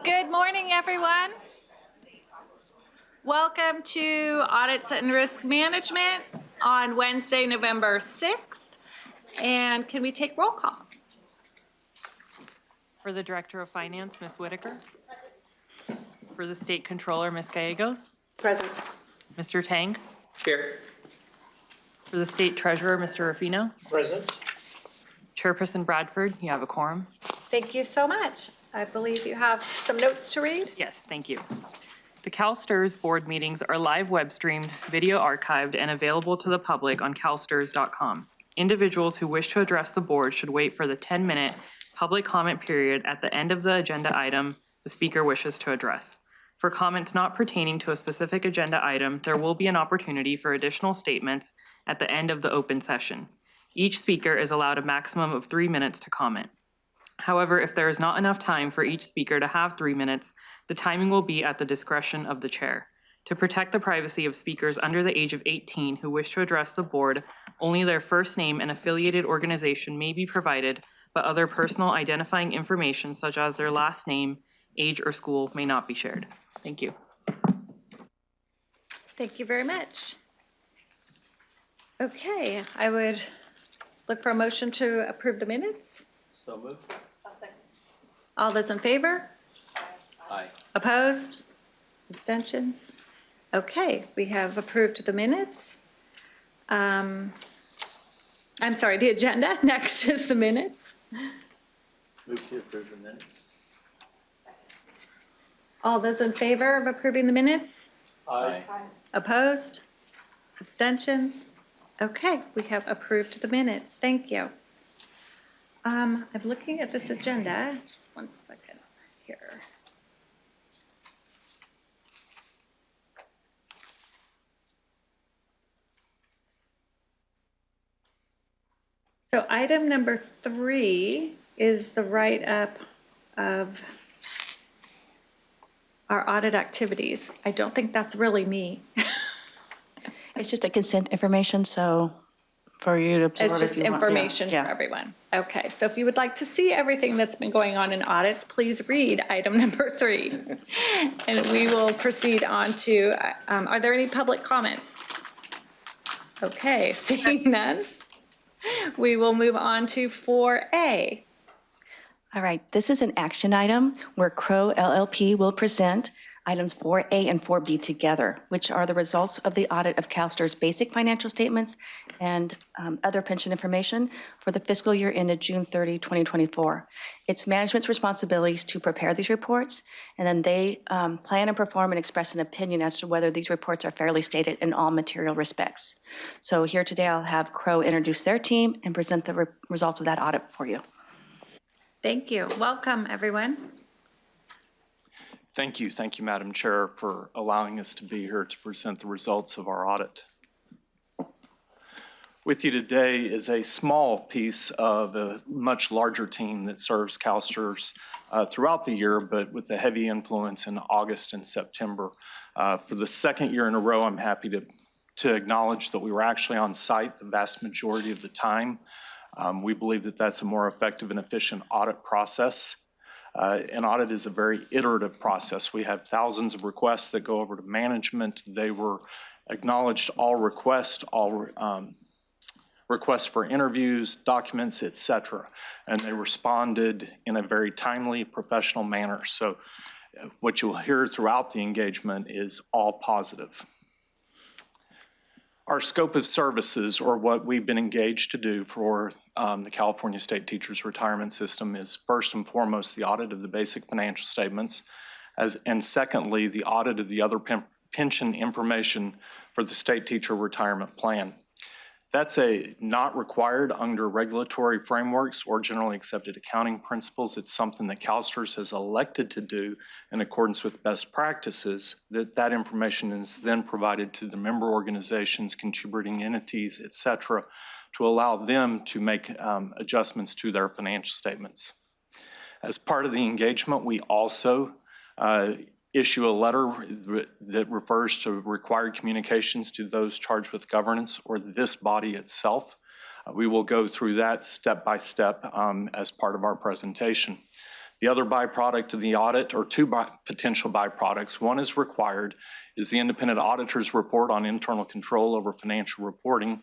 Good morning, everyone. Welcome to Audits and Risk Management on Wednesday, November 6th. And can we take roll call? For the Director of Finance, Ms. Whitaker. For the State Controller, Ms. Gallegos. Present. Mr. Tang. Here. For the State Treasurer, Mr. Ruffino. Present. Chairperson Bradford, you have a quorum. Thank you so much. I believe you have some notes to read. Yes, thank you. The CalSTRS board meetings are live web streamed, video archived, and available to the public on calstrs.com. Individuals who wish to address the board should wait for the 10-minute public comment period at the end of the agenda item the speaker wishes to address. For comments not pertaining to a specific agenda item, there will be an opportunity for additional statements at the end of the open session. Each speaker is allowed a maximum of 3 minutes to comment. However, if there is not enough time for each speaker to have 3 minutes, the timing will be at the discretion of the chair. To protect the privacy of speakers under the age of 18 who wish to address the board, only their first name and affiliated organization may be provided, but other personal identifying information such as their last name, age, or school may not be shared. Thank you. Thank you very much. Okay, I would look for a motion to approve the minutes. So moved. All those in favor? Aye. Opposed? Abstentions? Okay, we have approved the minutes. I'm sorry, the agenda. Next is the minutes. Move to approve the minutes. All those in favor of approving the minutes? Aye. Opposed? Abstentions? Okay, we have approved the minutes. Thank you. I'm looking at this agenda. Just one second here. So item number 3 is the write-up of our audit activities. I don't think that's really me. It's just a consent information, so for you to absorb. It's if just you want. information Yeah. for everyone. Okay, so if you would like to see everything that's been going on in audits, please read item number 3. And we will proceed on to, are there any public comments? Okay, seeing none, we will move on to 4A. All right, this is an action item where Crow LLP will present items 4A and 4B together, which are the results of the audit of CalSTRS basic financial statements and other pension information for the fiscal year ended June 30, 2024. It's management's responsibilities to prepare these reports, and then they plan and perform and express an opinion as to whether these reports are fairly stated in all material respects. So here today, I'll have Crow introduce their team and present the results of that audit for you. Thank you. Welcome, everyone. Thank you, Madam Chair, for allowing us to be here to present the results of our audit. With you today is a small piece of a much larger team that serves CalSTRS throughout the year, but with a heavy influence in August and September. For the second year in a row, I'm happy to acknowledge that we were actually on site the vast majority of the time. We believe that that's a more effective and efficient audit process. An audit is a very iterative process. We have thousands of requests that go over to management. They were acknowledged, all requests, all requests for interviews, documents, etc. And they responded in a very timely, professional manner. So what you'll hear throughout the engagement is all positive. Our scope of services, or what we've been engaged to do for the California State Teachers Retirement System, is first and foremost the audit of the basic financial statements, and secondly, the audit of the other pension information for the State Teacher Retirement Plan. That's not required under regulatory frameworks or generally accepted accounting principles. It's something that CalSTRS has elected to do in accordance with best practices. That information is then provided to the member organizations, contributing entities, et cetera, to allow them to make adjustments to their financial statements. As part of the engagement, we also issue a letter that refers to required communications to those charged with governance or this body itself. We will go through that step by step as part of our presentation. The other byproduct of the audit, or two potential byproducts, one is required, is the independent auditor's report on internal control over financial reporting.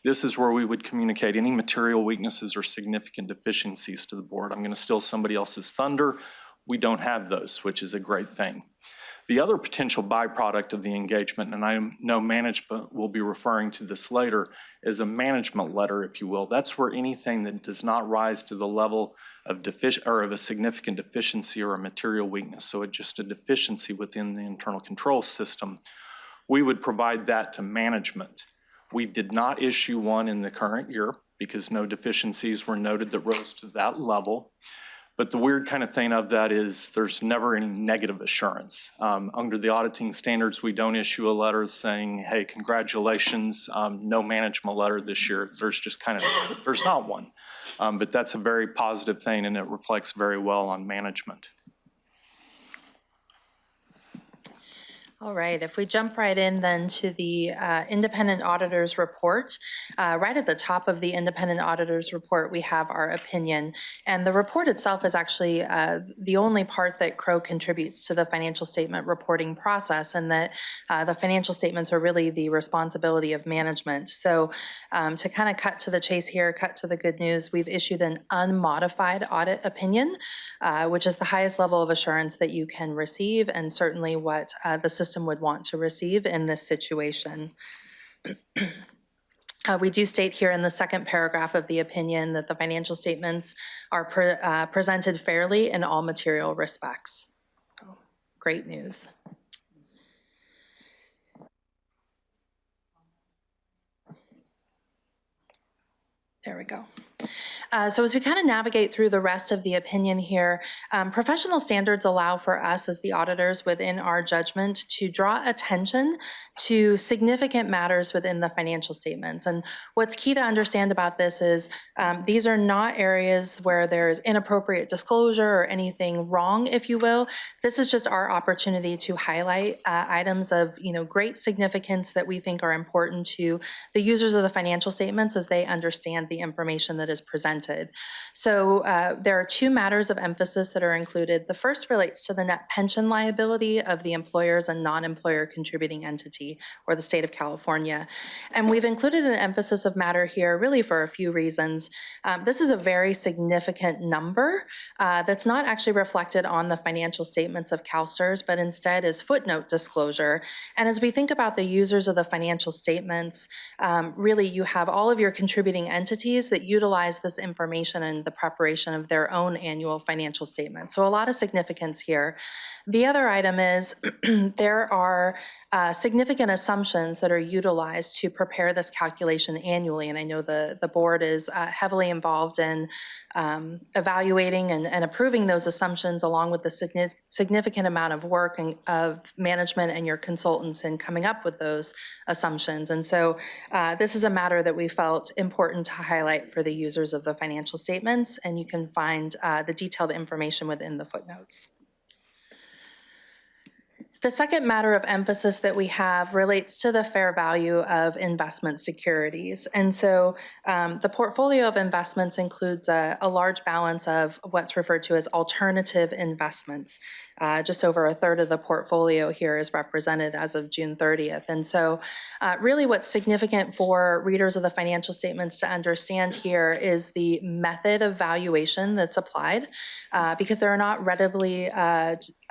This is where we would communicate any material weaknesses or significant deficiencies to the board. I'm going to steal somebody else's thunder. We don't have those, which is a great thing. The other potential byproduct of the engagement, and I know management will be referring to this later, is a management letter, if you will. That's where anything that does not rise to the level of a significant deficiency or a material weakness, so it's just a deficiency within the internal control system, we would provide that to management. We did not issue one in the current year because no deficiencies were noted that rose to that level. But the weird kind of thing of that is there's never any negative assurance. Under the auditing standards, we don't issue a letter saying, hey, congratulations, no management letter this year. There's just kind of, there's not one. But that's a very positive thing, and it reflects very well on management. All right, if we jump right in then to the independent auditor's report, right at the top of the independent auditor's report, we have our opinion. And the report itself is actually the only part that Crowe contributes to the financial statement reporting process, and that the financial statements are really the responsibility of management. So to kind of cut to the chase here, cut to the good news, we've issued an unmodified audit opinion, which is the highest level of assurance that you can receive, and certainly what the system would want to receive in this situation. We do state here in the second paragraph of the opinion that the financial statements are presented fairly in all material respects. So, great news. There we go. So as we kind of navigate through the rest of the opinion here, professional standards allow for us as the auditors within our judgment to draw attention to significant matters within the financial statements. And what's key to understand about this is these are not areas where there's inappropriate disclosure or anything wrong, if you will. This is just our opportunity to highlight items of great significance that we think are important to the users of the financial statements as they understand the information that is presented. So there are two matters of emphasis that are included. The first relates to the net pension liability of the employers and non-employer contributing entity, or the state of California. And we've included an emphasis of matter here really for a few reasons. This is a very significant number that's not actually reflected on the financial statements of CalSTRS, but instead is footnote disclosure. And as we think about the users of the financial statements, really you have all of your contributing entities that utilize this information in the preparation of their own annual financial statements. So a lot of significance here. The other item is there are significant assumptions that are utilized to prepare this calculation annually. And I know the board is heavily involved in evaluating and approving those assumptions, along with the significant amount of work of management and your consultants in coming up with those assumptions. And so this is a matter that we felt important to highlight for the users of the financial statements, and you can find the detailed information within the footnotes. The second matter of emphasis that we have relates to the fair value of investment securities. And so the portfolio of investments includes a large balance of what's referred to as alternative investments. Just over a third of the portfolio here is represented as of June 30th. And so really what's significant for readers of the financial statements to understand here is the method of valuation that's applied, because there are not readily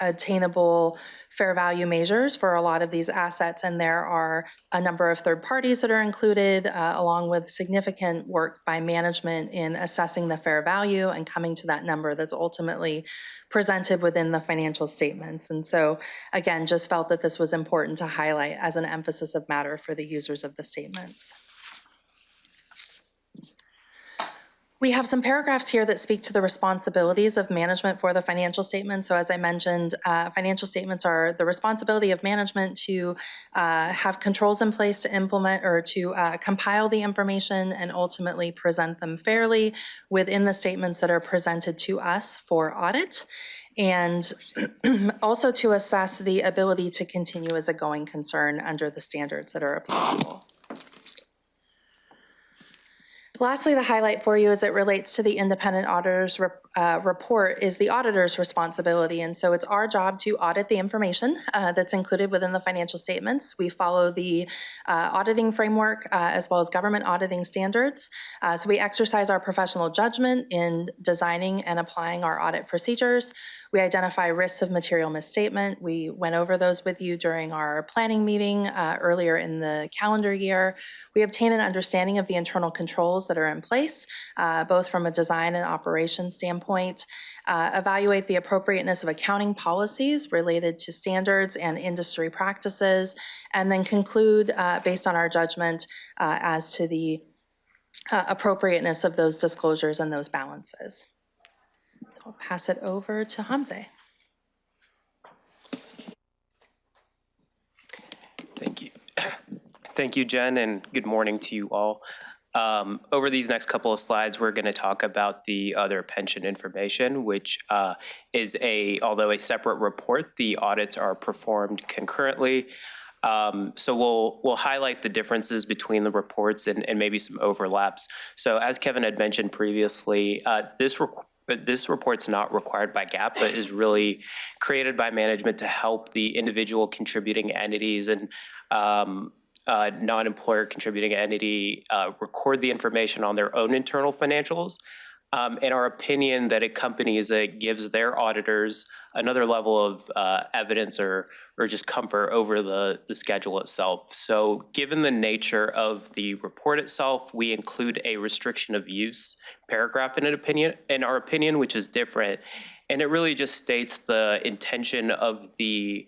attainable fair value measures for a lot of these assets, and there are a number of third parties that are included, along with significant work by management in assessing the fair value and coming to that number that's ultimately presented within the financial statements. And so, again, just felt that this was important to highlight as an emphasis of matter for the users of the statements. We have some paragraphs here that speak to the responsibilities of management for the financial statements. So as I mentioned, financial statements are the responsibility of management to have controls in place to implement or to compile the information and ultimately present them fairly within the statements that are presented to us for audit, and also to assess the ability to continue as a going concern under the standards that are applicable. Lastly, the highlight for you as it relates to the independent auditor's report is the auditor's responsibility. And so it's our job to audit the information that's included within the financial statements. We follow the auditing framework as well as government auditing standards. So we exercise our professional judgment in designing and applying our audit procedures. We identify risks of material misstatement. We went over those with you during our planning meeting earlier in the calendar year. We obtain an understanding of the internal controls that are in place, both from a design and operation standpoint, evaluate the appropriateness of accounting policies related to standards and industry practices, and then conclude based on our judgment as to the appropriateness of those disclosures and those balances. So I'll pass it over to Hamze. Thank you. Thank you, Jen, and good morning to you all. Over these next couple of slides, we're going to talk about the other pension information, which is although a separate report, the audits are performed concurrently. So we'll highlight the differences between the reports and maybe some overlaps. So as Kevin had mentioned previously, this report's not required by GAAP, but is really created by management to help the individual contributing entities and non-employer contributing entity record the information on their own internal financials. In our opinion, that accompanies it gives their auditors another level of evidence or just comfort over the schedule itself. So given the nature of the report itself, we include a restriction of use paragraph in our opinion, which is different. And it really just states the intention of the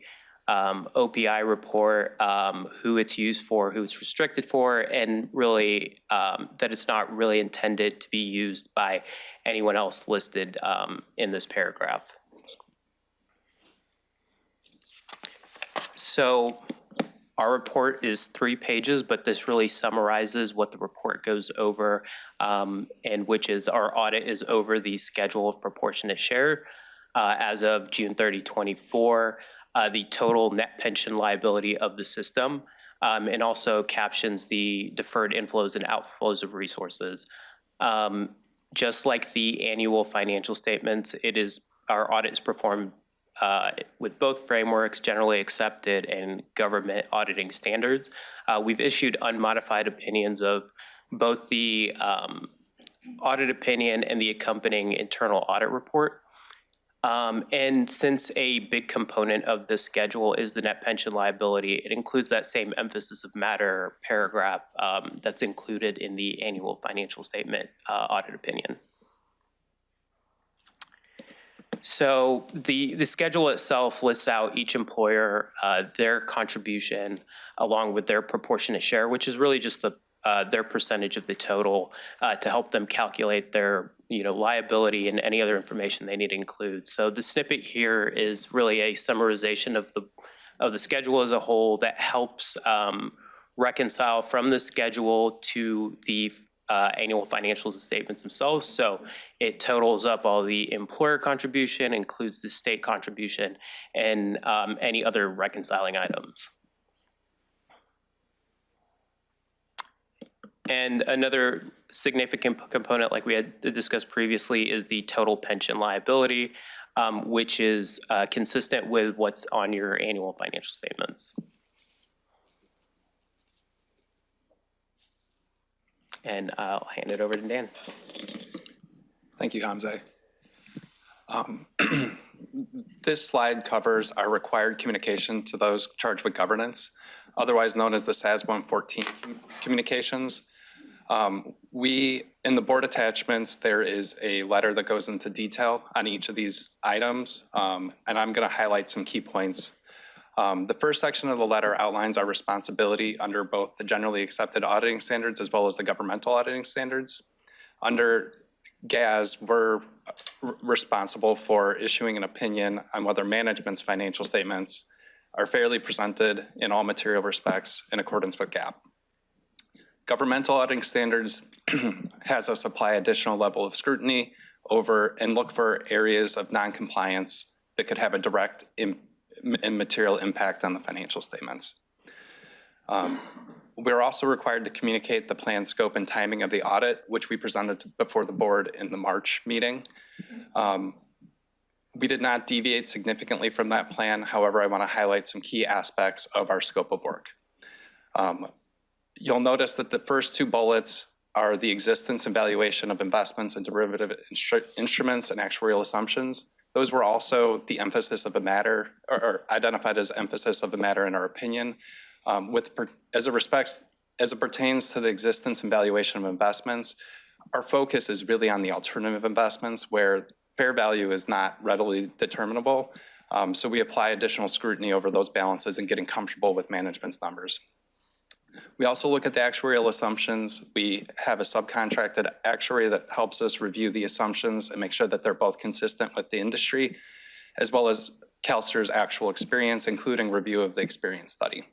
OPI report, who it's used for, who it's restricted for, and really that it's not really intended to be used by anyone else listed in this paragraph. So our report is 3 pages, but this really summarizes what the report goes over, and which is our audit is over the schedule of proportionate share as of June 30, 24. The total net pension liability of the system, and also captions the deferred inflows and outflows of resources. Just like the annual financial statements, our audit is performed with both frameworks, generally accepted and government auditing standards. We've issued unmodified opinions of both the audit opinion and the accompanying internal audit report. And since a big component of the schedule is the net pension liability, it includes that same emphasis of matter paragraph that's included in the annual financial statement audit opinion. So the schedule itself lists out each employer, their contribution along with their proportionate share, which is really just their percentage of the total to help them calculate their liability and any other information they need to include. So the snippet here is really a summarization of the schedule as a whole that helps reconcile from the schedule to the annual financials and statements themselves. So it totals up all the employer contribution, includes the state contribution, and any other reconciling items. And another significant component, like we had discussed previously, is the total pension liability, which is consistent with what's on your annual financial statements. And I'll hand it over to Dan. Thank you, Hamze. This slide covers our required communication to those charged with governance, otherwise known as the SAS 114 communications. In the board attachments, there is a letter that goes into detail on each of these items, and I'm going to highlight some key points. The first section of the letter outlines our responsibility under both the generally accepted auditing standards as well as the governmental auditing standards. Under GAS, we're responsible for issuing an opinion on whether management's financial statements are fairly presented in all material respects in accordance with GAAP. Governmental auditing standards has us apply additional level of scrutiny over and look for areas of non-compliance that could have a direct and material impact on the financial statements. We're also required to communicate the plan scope and timing of the audit, which we presented before the board in the March meeting. We did not deviate significantly from that plan. However, I want to highlight some key aspects of our scope of work. You'll notice that the first two bullets are the existence and valuation of investments and derivative instruments and actuarial assumptions. Those were also the emphasis of the matter, or identified as emphasis of the matter in our opinion. As it pertains to the existence and valuation of investments, our focus is really on the alternative investments where fair value is not readily determinable. So we apply additional scrutiny over those balances and getting comfortable with management's numbers. We also look at the actuarial assumptions. We have a subcontracted actuary that helps us review the assumptions and make sure that they're both consistent with the industry, as well as CalSTR's actual experience, including review of the experience study.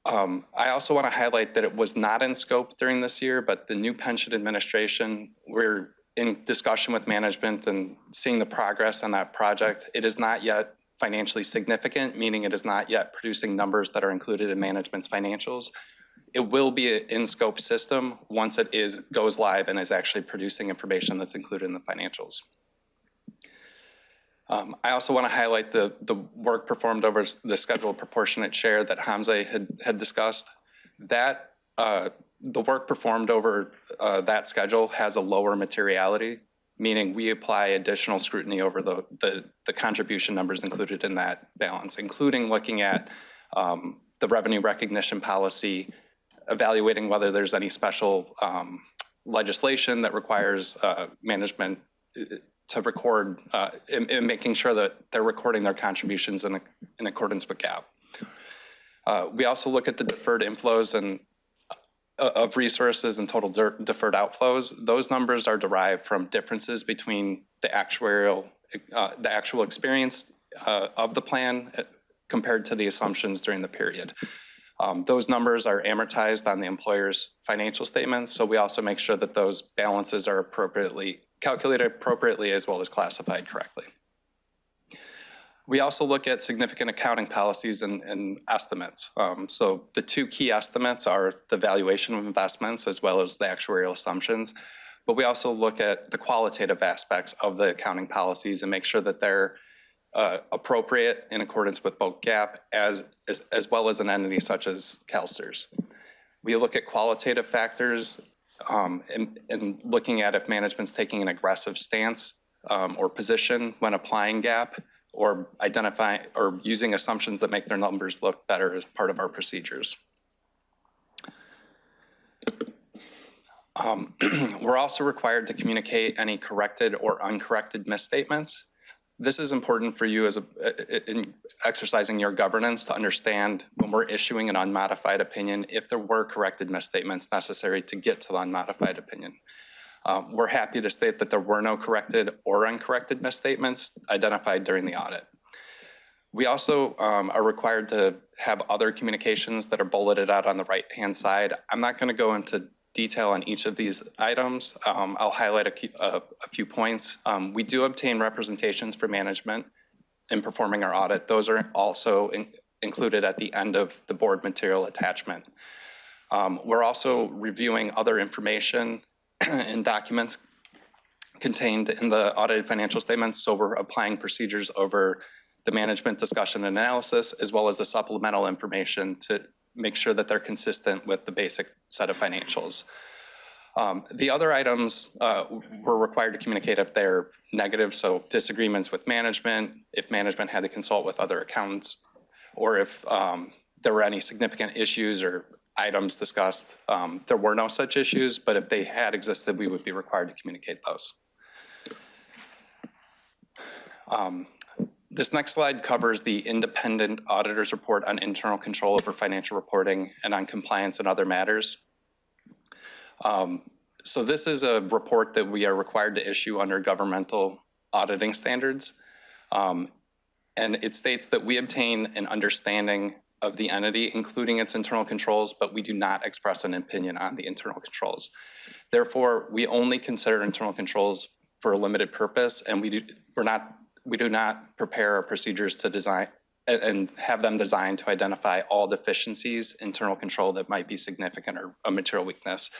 I also want to highlight that it was not in scope during this year, but the new pension administration, we're in discussion with management and seeing the progress on that project. It is not yet financially significant, meaning it is not yet producing numbers that are included in management's financials. It will be an in-scope system once it goes live and is actually producing information that's included in the financials. I also want to highlight the work performed over the scheduled proportionate share that Hamza had discussed. That the work performed over that schedule has a lower materiality, meaning we apply additional scrutiny over the contribution numbers included in that balance, including looking at the revenue recognition policy, evaluating whether there's any special legislation that requires management to record, and making sure that they're recording their contributions in accordance with GAAP. We also look at the deferred inflows and of resources and total deferred outflows. Those numbers are derived from differences between the actual experience of the plan compared to the assumptions during the period. Those numbers are amortized on the employer's financial statements, so we also make sure that those balances are calculated appropriately as well as classified correctly. We also look at significant accounting policies and estimates. So the two key estimates are the valuation of investments as well as the actuarial assumptions. But we also look at the qualitative aspects of the accounting policies and make sure that they're appropriate in accordance with both GAAP as well as an entity such as CalSTRS. We look at qualitative factors and looking at if management's taking an aggressive stance or position when applying GAAP, or identifying or using assumptions that make their numbers look better as part of our procedures. We're also required to communicate any corrected or uncorrected misstatements. This is important for you in exercising your governance to understand when we're issuing an unmodified opinion if there were corrected misstatements necessary to get to the unmodified opinion. We're happy to state that there were no corrected or uncorrected misstatements identified during the audit. We also are required to have other communications that are bulleted out on the right-hand side. I'm not going to go into detail on each of these items. I'll highlight a few points. We do obtain representations for management in performing our audit. Those are also included at the end of the board material attachment. We're also reviewing other information and documents contained in the audited financial statements. So we're applying procedures over the management discussion and analysis, as well as the supplemental information to make sure that they're consistent with the basic set of financials. The other items we're required to communicate if they're negative, so disagreements with management, if management had to consult with other accountants, or if there were any significant issues or items discussed. There were no such issues, but if they had existed, we would be required to communicate those. This next slide covers the independent auditor's report on internal control over financial reporting and on compliance and other matters. So this is a report that we are required to issue under governmental auditing standards. And it states that we obtain an understanding of the entity, including its internal controls, but we do not express an opinion on the internal controls. Therefore, we only consider internal controls for a limited purpose, and we do not prepare our procedures to and have them designed to identify all deficiencies, internal control that might be significant or a material weakness.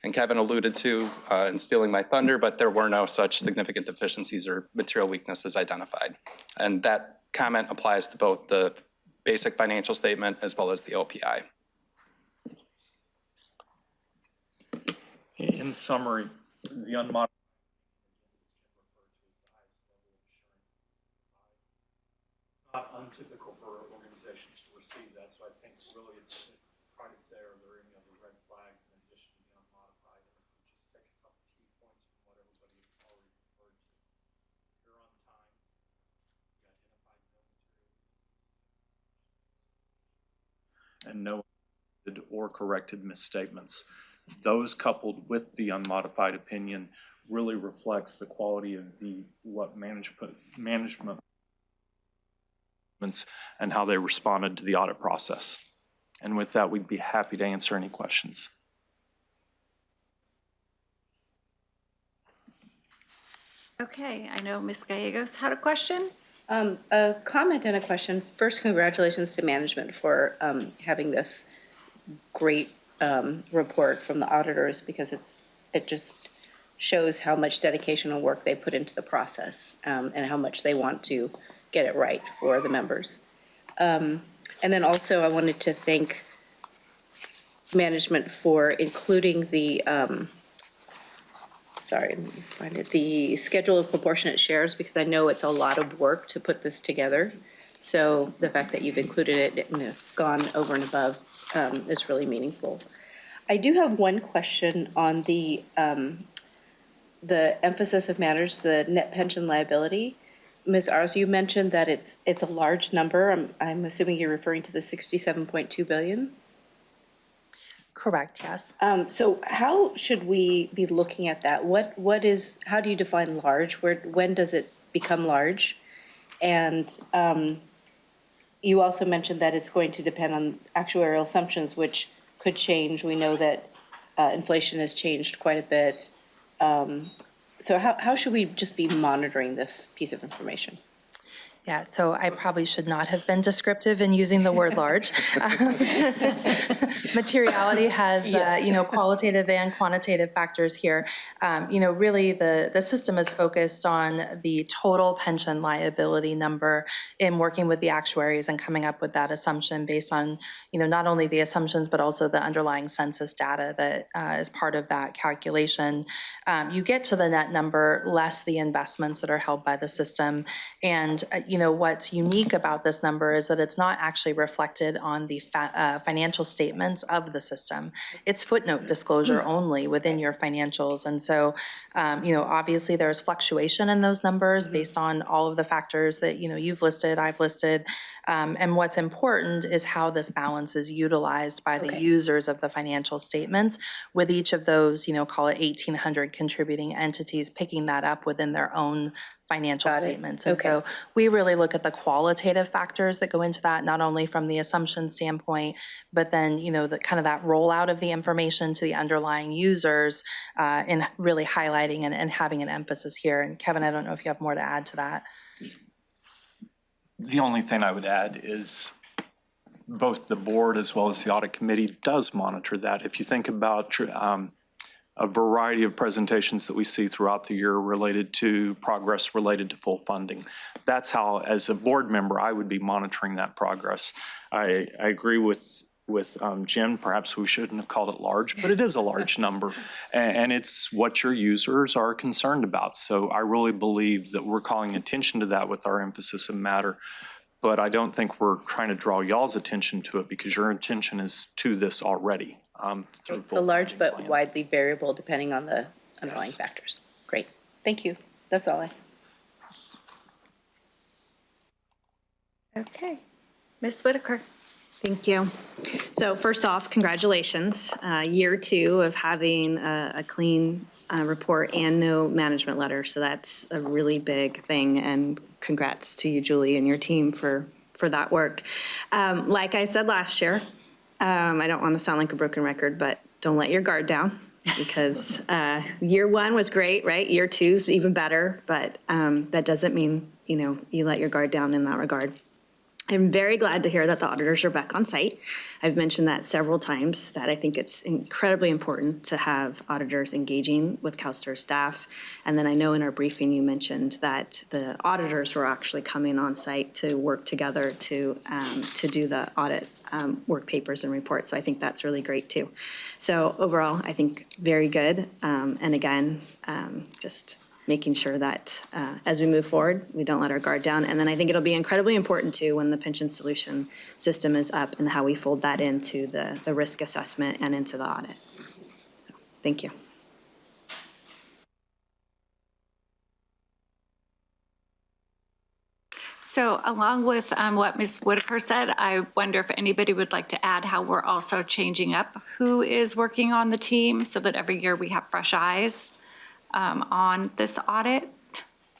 And Kevin alluded to, and stealing my thunder, but there were no such significant deficiencies or material weaknesses identified. And that comment applies to both the basic financial statement as well as the OPI. In summary, the unmodified not untypical for organizations to receive that, so I think really it's try to say, are there any other red flags in addition to the unmodified? And if we just take a couple key points from what everybody has already referred to. You're on time. You identified no material and no or corrected misstatements. Those coupled with the unmodified opinion really reflects the quality of what management and how they responded to the audit process. And with that, we'd be happy to answer any questions. Okay, I know Ms. Gallegos had a question. A comment and a question. First, congratulations to management for having this great report from the auditors, because it just shows how much dedication and work they put into the process, and how much they want to get it right for the members. And then also I wanted to thank management for including the, sorry, let me find it, the schedule of proportionate shares, because I know it's a lot of work to put this together. So the fact that you've included it and gone over and above is really meaningful. I do have one question on the emphasis of matters, the net pension liability. Ms. Ars, you mentioned that it's a large number. I'm assuming you're referring to the 67.2 billion? Correct, yes. So how should we be looking at that? How do you define large? When does it become large? And you also mentioned that it's going to depend on actuarial assumptions, which could change. We know that inflation has changed quite a bit. So how should we just be monitoring this piece of information? Yeah, so I probably should not have been descriptive in using the word large. Materiality has, qualitative and quantitative factors here. Really the system is focused on the total pension liability number in working with the actuaries and coming up with that assumption based on, not only the assumptions, but also the underlying census data that is part of that calculation. You get to the net number less the investments that are held by the system. And, what's unique about this number is that it's not actually reflected on the financial statements of the system. It's footnote disclosure only within your financials. And so, obviously there's fluctuation in those numbers based on all of the factors that, you've listed, I've listed. And what's important is how this balance is utilized by the users of the financial statements, with each of those, call it 1,800 contributing entities picking that up within their own financial statements. And so we really look at the qualitative factors that go into that, not only from the assumption standpoint, but then, the kind of that rollout of the information to the underlying users, and really highlighting and having an emphasis here. And Kevin, I don't know if you have more to add to that. The only thing I would add is both the board as well as the audit committee does monitor that. If you think about a variety of presentations that we see throughout the year related to progress related to full funding, that's how, as a board member, I would be monitoring that progress. I agree with Jen, perhaps we shouldn't have called it large, but it is a large number, and it's what your users are concerned about. So I really believe that we're calling attention to that with our emphasis of matter, but I don't think we're trying to draw y'all's attention to it, because your attention is to this already. The large but widely variable depending on the underlying factors. Great, thank you. That's all I. Okay, Ms. Whitaker. Thank you. So first off, congratulations. Year 2 of having a clean report and no management letter. So that's a really big thing. And congrats to you, Julie, and your team for that work. Like I said last year, I don't want to sound like a broken record, but don't let your guard down, because year 1 was great, right? Year 2 is even better, but that doesn't mean, you let your guard down in that regard. I'm very glad to hear that the auditors are back on site. I've mentioned that several times, that I think it's incredibly important to have auditors engaging with CalSTRS staff. And then I know in our briefing you mentioned that the auditors were actually coming on site to work together to do the audit work papers and reports. So I think that's really great too. So overall, I think very good. And again, just making sure that as we move forward, we don't let our guard down. And then I think it'll be incredibly important too when the pension solution system is up and how we fold that into the risk assessment and into the audit. So, thank you. So along with what Ms. Whitaker said, I wonder if anybody would like to add how we're also changing up who is working on the team so that every year we have fresh eyes on this audit.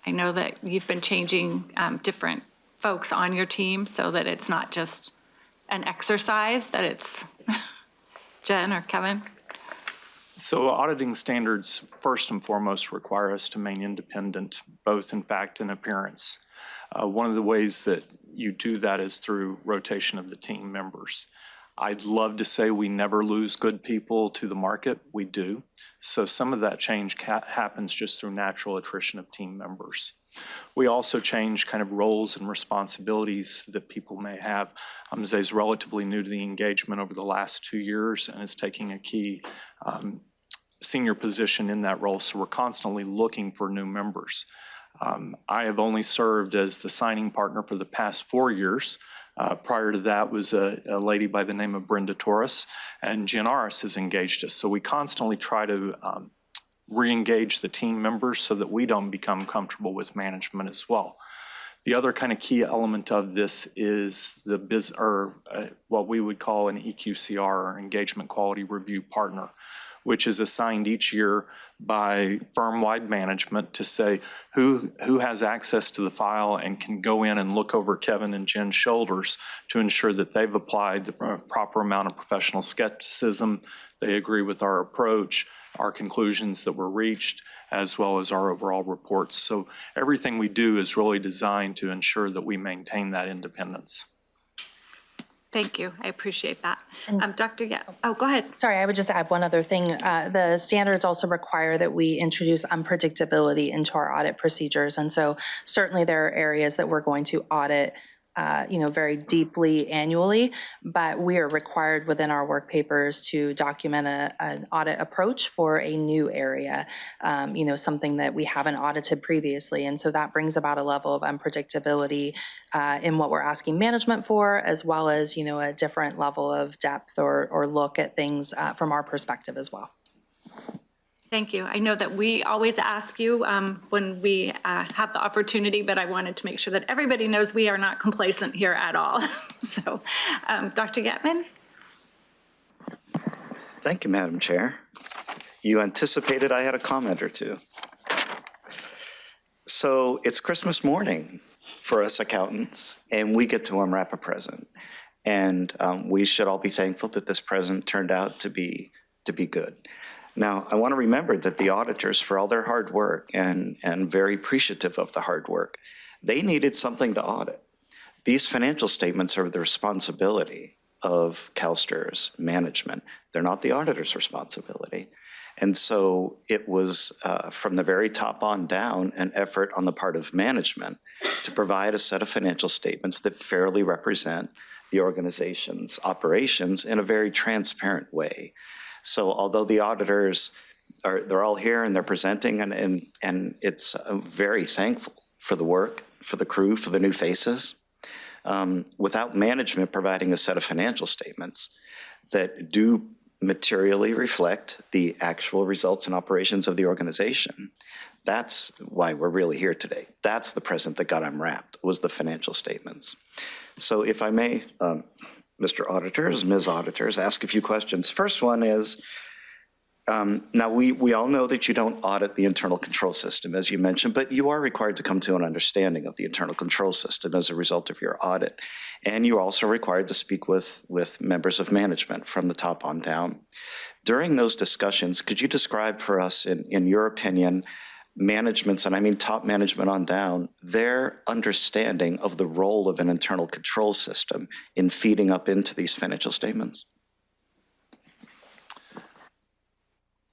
I know that you've been changing different folks on your team so that it's not just an exercise, that it's Jen or Kevin. So auditing standards, first and foremost, require us to remain independent, both in fact and appearance. One of the ways that you do that is through rotation of the team members. I'd love to say we never lose good people to the market. We do. So some of that change happens just through natural attrition of team members. We also change kind of roles and responsibilities that people may have. Zay's relatively new to the engagement over the last 2 years and is taking a key senior position in that role. So we're constantly looking for new members. I have only served as the signing partner for the past 4 years. Prior to that was a lady by the name of Brenda Torres, and Jen Aris has engaged us. So we constantly try to re-engage the team members so that we don't become comfortable with management as well. The other kind of key element of this is what we would call an EQCR, or Engagement Quality Review Partner, which is assigned each year by firm-wide management to say who has access to the file and can go in and look over Kevin and Jen's shoulders to ensure that they've applied the proper amount of professional skepticism, they agree with our approach, our conclusions that were reached, as well as our overall reports. So everything we do is really designed to ensure that we maintain that independence. Thank you. I appreciate that. Dr. Oh, go ahead. Sorry, I would just add one other thing. The standards also require that we introduce unpredictability into our audit procedures. And so certainly there are areas that we're going to audit very deeply annually, but we are required within our work papers to document an audit approach for a new area, something that we haven't audited previously. And so that brings about a level of unpredictability in what we're asking management for, as well as, a different level of depth or look at things from our perspective as well. Thank you. I know that we always ask you when we have the opportunity, but I wanted to make sure that everybody knows we are not complacent here at all. So, Dr. Getman? Thank you, Madam Chair. You anticipated I had a comment or two. So it's Christmas morning for us accountants, and we get to unwrap a present. And we should all be thankful that this present turned out to be good. Now, I want to remember that the auditors, for all their hard work and very appreciative of the hard work, they needed something to audit. These financial statements are the responsibility of CalSTRS management. They're not the auditor's responsibility. And so it was, from the very top on down, an effort on the part of management to provide a set of financial statements that fairly represent the organization's operations in a very transparent way. So although the auditors they're all here and they're presenting, and it's very thankful for the work, for the crew, for the new faces, without management providing a set of financial statements that do materially reflect the actual results and operations of the organization, that's why we're really here today. That's the present that got unwrapped, was the financial statements. So if I may, Mr. Auditors, Ms. Auditors, ask a few questions. First one is, now we all know that you don't audit the internal control system, as you mentioned, but you are required to come to an understanding of the internal control system as a result of your audit. And you're also required to speak with members of management from the top on down. During those discussions, could you describe for us, in your opinion, managements, and I mean top management on down, their understanding of the role of an internal control system in feeding up into these financial statements?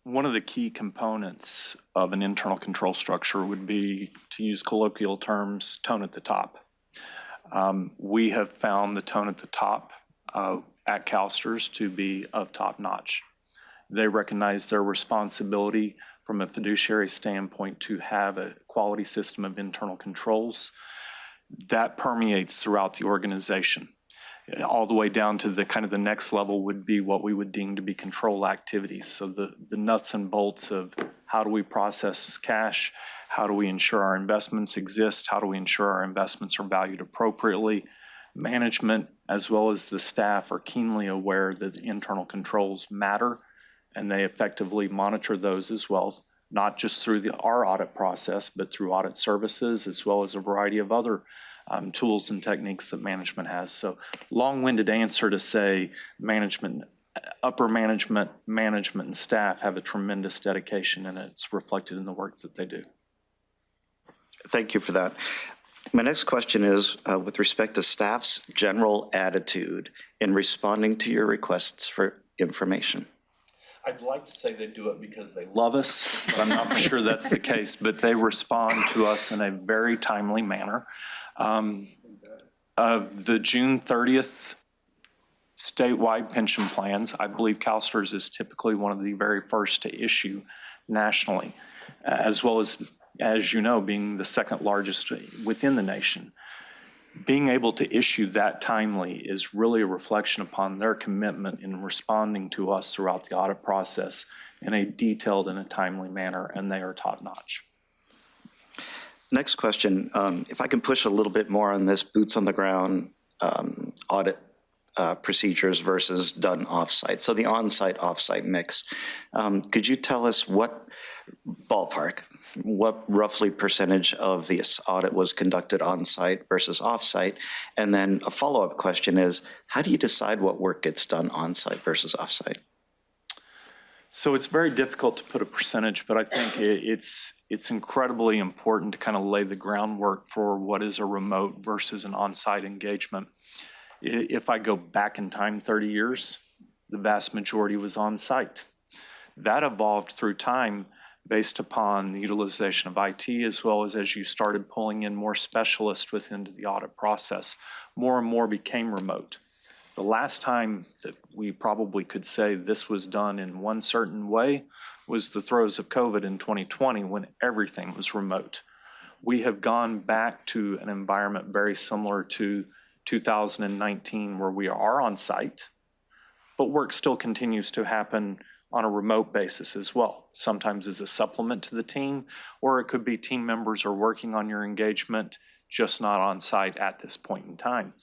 One of the key components of an internal control structure would be, to use colloquial terms, tone at the top. We have found the tone at the top at CalSTRS to be of top notch. They recognize their responsibility from a fiduciary standpoint to have a quality system of internal controls that permeates throughout the organization. All the way down to the kind of the next level would be what we would deem to be control activities. So the nuts and bolts of how do we process cash, how do we ensure our investments exist, how do we ensure our investments are valued appropriately. Management as well as the staff are keenly aware that the internal controls matter, and they effectively monitor those as well, not just through our audit process, but through audit services as well as a variety of other tools and techniques that management has. So long-winded answer to say management, upper management, and staff have a tremendous dedication, and it's reflected in the work that they do. Thank you for that. My next question is with respect to staff's general attitude in responding to your requests for information. I'd like to say they do it because they love us, but I'm not sure that's the case. But they respond to us in a very timely manner. Of the June 30th statewide pension plans, I believe CalSTRS is typically one of the very first to issue nationally, as well as you know, being the second largest within the nation. Being able to issue that timely is really a reflection upon their commitment in responding to us throughout the audit process in a detailed and a timely manner, and they are top-notch. Next question, if I can push a little bit more on this boots on the ground audit procedures versus done offsite. So the on-site, off-site mix. Could you tell us what roughly percentage of this audit was conducted on-site versus off-site? And then a follow-up question is, how do you decide what work gets done on-site versus off-site? So it's very difficult to put a percentage, but I think it's incredibly important to kind of lay the groundwork for what is a remote versus an on-site engagement. If I go back in time 30 years, the vast majority was on-site. That evolved through time based upon the utilization of IT, as well as you started pulling in more specialists within the audit process, more and more became remote. The last time that we probably could say this was done in one certain way was the throes of COVID in 2020, when everything was remote. We have gone back to an environment very similar to 2019, where we are on site, but work still continues to happen on a remote basis as well. Sometimes as a supplement to the team, or it could be team members are working on your engagement, just not on site at this point in time.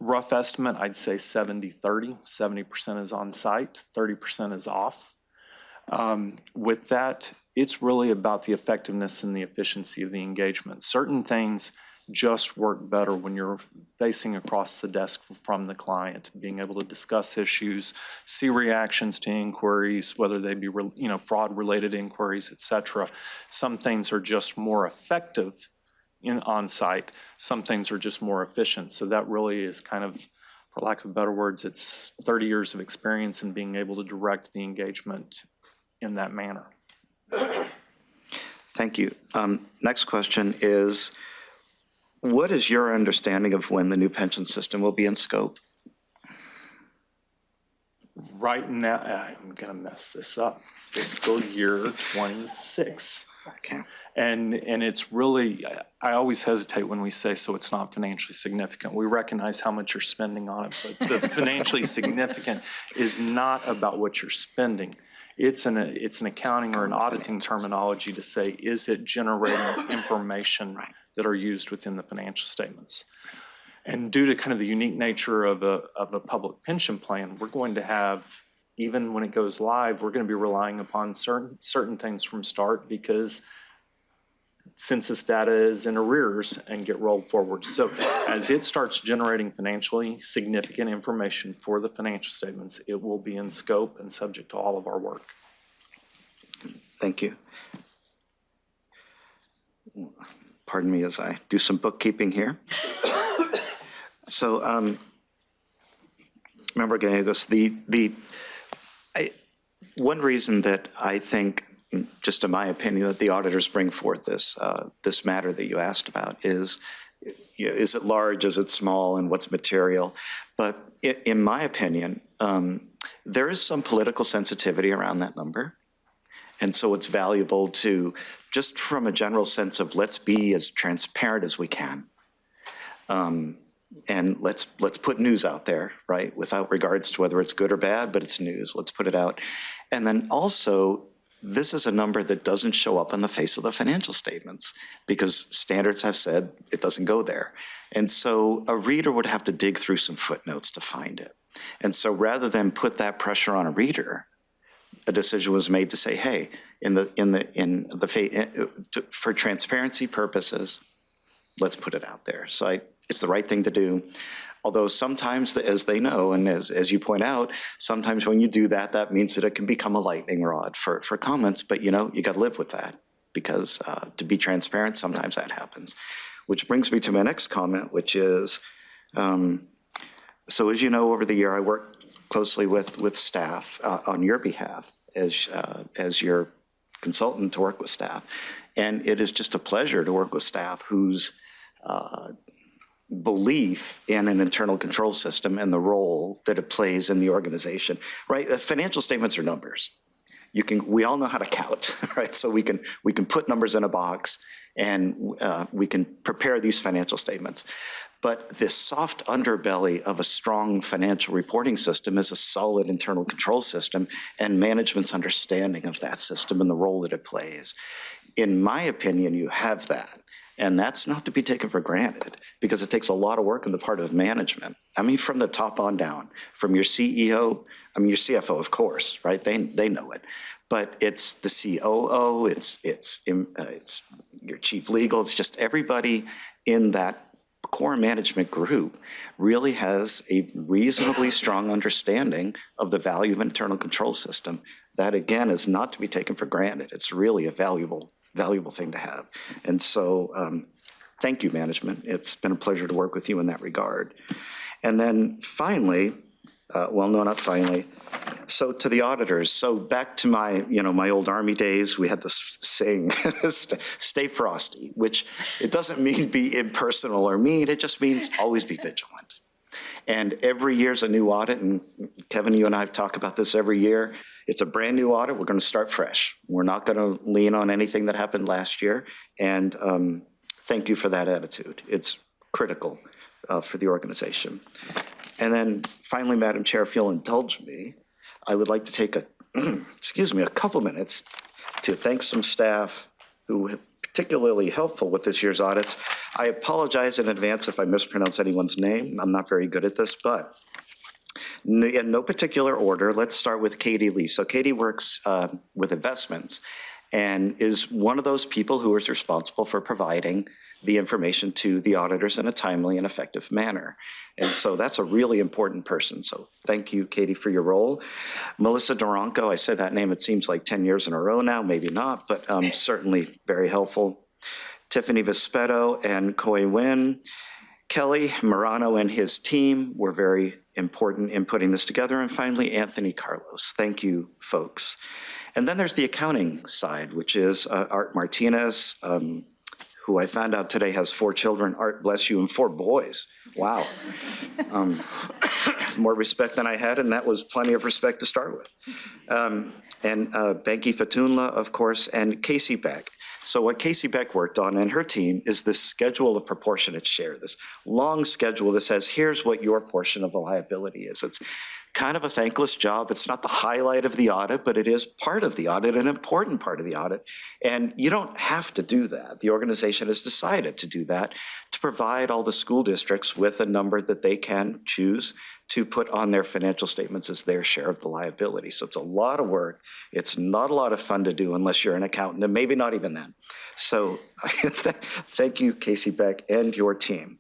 Rough estimate, I'd say 70-30. 70% is on site, 30% is off. With that, it's really about the effectiveness and the efficiency of the engagement. Certain things just work better when you're facing across the desk from the client, being able to discuss issues, see reactions to inquiries, whether they be fraud-related inquiries, et cetera. Some things are just more effective on-site. Some things are just more efficient. So that really is kind of, for lack of better words, it's 30 years of experience in being able to direct the engagement in that manner. Thank you. Next question is, what is your understanding of when the new pension system will be in scope? Right now, I'm going to mess this up. Fiscal year 26. Okay. And it's really, I always hesitate when we say, so it's not financially significant. We recognize how much you're spending on it, but the financially significant is not about what you're spending. It's an accounting or an auditing terminology to say, is it generating information that are used within the financial statements? And due to kind of the unique nature of a public pension plan, we're going to have, even when it goes live, we're going to be relying upon certain things from start, because census data is in arrears and get rolled forward. So as it starts generating financially significant information for the financial statements, it will be in scope and subject to all of our work. Thank you. pardon me as I do some bookkeeping here. So, Member Gallegos, one reason that I think, just in my opinion, that the auditors bring forth this matter that you asked about is it large, is it small, and what's material? But in my opinion, there is some political sensitivity around that number. And so it's valuable to, just from a general sense of let's be as transparent as we can. And let's put news out there, right? Without regards to whether it's good or bad, but it's news. Let's put it out. And then also, this is a number that doesn't show up on the face of the financial statements because standards have said it doesn't go there. And so a reader would have to dig through some footnotes to find it. And so rather than put that pressure on a reader, a decision was made to say, hey, for transparency purposes, let's put it out there. So it's the right thing to do. Although sometimes, as they know, and as you point out, sometimes when you do that, that means that it can become a lightning rod for comments. But you got to live with that because to be transparent, sometimes that happens. Which brings me to my next comment, which is, so as you know, over the year, I worked closely with staff on your behalf as your consultant to work with staff. And it is just a pleasure to work with staff whose belief in an internal control system and the role that it plays in the organization, right? Financial statements are numbers. We all know how to count, right? So we can put numbers in a box and we can prepare these financial statements. But this soft underbelly of a strong financial reporting system is a solid internal control system and management's understanding of that system and the role that it plays. In my opinion, you have that. And that's not to be taken for granted because it takes a lot of work on the part of management. I mean, from the top on down, from your CEO, your CFO, of course, right? They know it. But it's the COO, it's your chief legal, it's just everybody in that core management group really has a reasonably strong understanding of the value of an internal control system. That, again, is not to be taken for granted. It's really a valuable thing to have. And so thank you, management. It's been a pleasure to work with you in that regard. And then finally, well, no, not finally. So to the auditors, so back to my old Army days, we had this saying, stay frosty, which it doesn't mean be impersonal or mean, it just means always be vigilant. And every year's a new audit, and Kevin, you and I have talked about this every year. It's a brand new audit, we're gonna start fresh. We're not gonna lean on anything that happened last year, and thank you for that attitude. It's critical for the organization. And then finally, Madam Chair, if you'll indulge me, I would like to take a couple minutes to thank some staff who have particularly helpful with this year's audits. I apologize in advance if I mispronounce anyone's name. I'm not very good at this, but in no particular order, let's start with Katie Lee. So Katie works with investments and is one of those people who is responsible for providing the information to the auditors in a timely and effective manner. And so that's a really important person. So thank you, Katie, for your role. Melissa Duranco, I said that name, it seems like 10 years in a row now, maybe not, but certainly very helpful. Tiffany Vispetto and Koi Nguyen. Kelly Morano and his team were very important in putting this together. And finally, Anthony Carlos. Thank you, folks. And then there's the accounting side, which is Art Martinez, who I found out today has 4 children. Art, bless you, and 4 boys. Wow. More respect than I had, and that was plenty of respect to start with. And Banky Fatunla, of course, and Casey Beck. So what Casey Beck worked on and her team is this schedule of proportionate share, this long schedule that says, here's what your portion of the liability is. It's kind of a thankless job. It's not the highlight of the audit, but it is part of the audit, an important part of the audit. And you don't have to do that. The organization has decided to do that to provide all the school districts with a number that they can choose to put on their financial statements as their share of the liability. So it's a lot of work. It's not a lot of fun to do unless you're an accountant, and maybe not even then. So thank you, Casey Beck, and your team.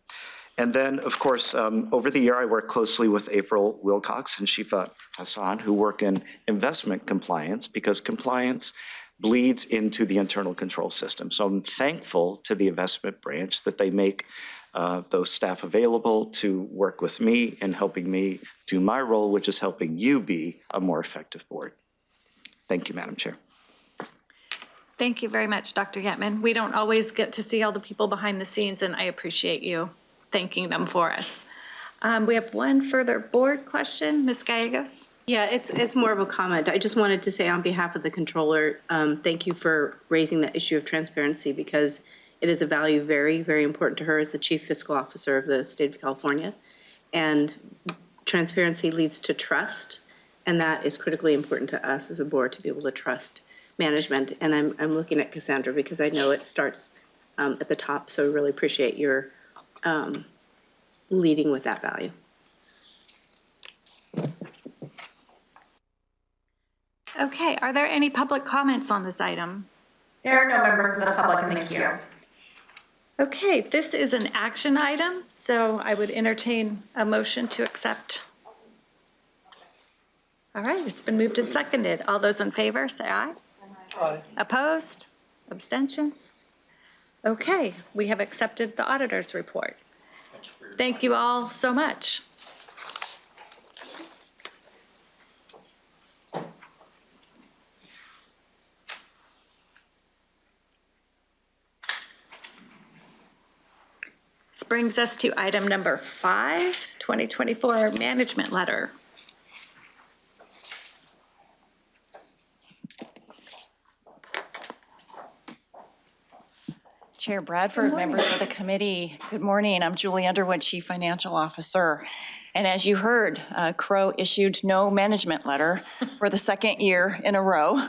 And then, of course, over the year, I worked closely with April Wilcox and Shifa Hassan, who work in investment compliance, because compliance bleeds into the internal control system. So I'm thankful to the investment branch that they make those staff available to work with me and helping me do my role, which is helping you be a more effective board. Thank you, Madam Chair. Thank you very much, Dr. Yetman. We don't always get to see all the people behind the scenes, and I appreciate you thanking them for us. We have one further board question. Ms. Gallegos? Yeah, it's more of a comment. I just wanted to say on behalf of the controller, thank you for raising the issue of transparency, because it is a value very, very important to her as the Chief Fiscal Officer of the state of California. And transparency leads to trust, and that is critically important to us as a board to be able to trust management. And I'm looking at Cassandra because I know it starts at the top, so I really appreciate your leading with that value. Okay, are there any public comments on this item? There are no members of the public in the queue. Okay, this is an action item, so I would entertain a motion to accept. All right, it's been moved and seconded. All those in favor, say aye. Aye. Opposed? Abstentions? Okay, we have accepted the auditor's report. Thank you all so much. This brings us to item number 5, 2024 management letter. Chair Bradford, members of the committee, good morning. I'm Julie Underwood, Chief Financial Officer. And as you heard, Crow issued no management letter for the second year in a row.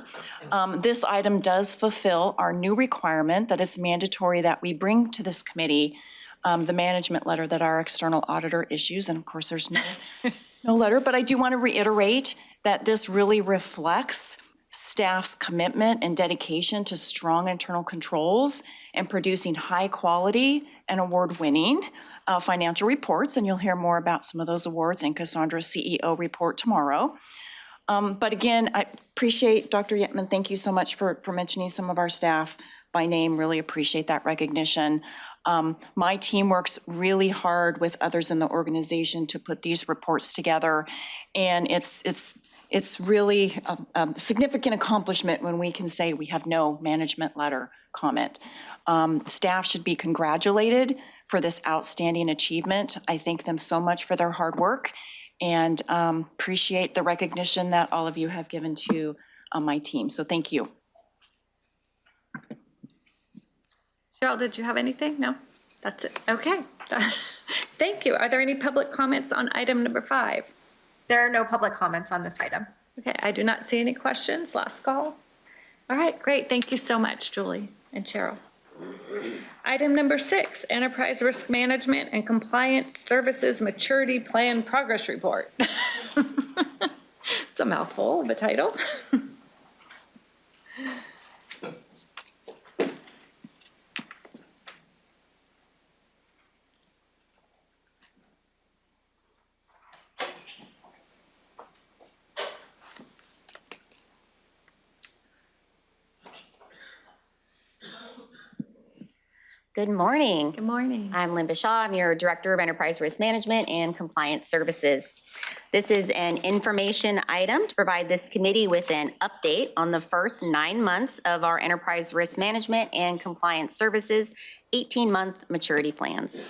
This item does fulfill our new requirement that it's mandatory that we bring to this committee the management letter that our external auditor issues. And of course, there's no letter, but I do want to reiterate that this really reflects staff's commitment and dedication to strong internal controls and producing high quality and award-winning financial reports. And you'll hear more about some of those awards in Cassandra's CEO report tomorrow. But again, I appreciate Dr. Yetman. Thank you so much for mentioning some of our staff by name. Really appreciate that recognition. My team works really hard with others in the organization to put these reports together. And it's really a significant accomplishment when we can say we have no management letter comment. Staff should be congratulated for this outstanding achievement. I thank them so much for their hard work and appreciate the recognition that all of you have given to my team. So thank you. Cheryl, did you have anything? No? That's it. Okay. Thank you. Are there any public comments on item number 5? There are no public comments on this item. Okay, I do not see any questions. Last call. All right, great. Thank you so much, Julie and Cheryl. Item number 6, Enterprise Risk Management and Compliance Services Maturity Plan Progress Report. It's a mouthful of a title. Good morning. Good morning. I'm Lynn Bashaw. I'm your Director of Enterprise Risk Management and Compliance Services. This is an information item to provide this committee with an update on the first 9 months of our Enterprise Risk Management and Compliance Services 18-month maturity plans.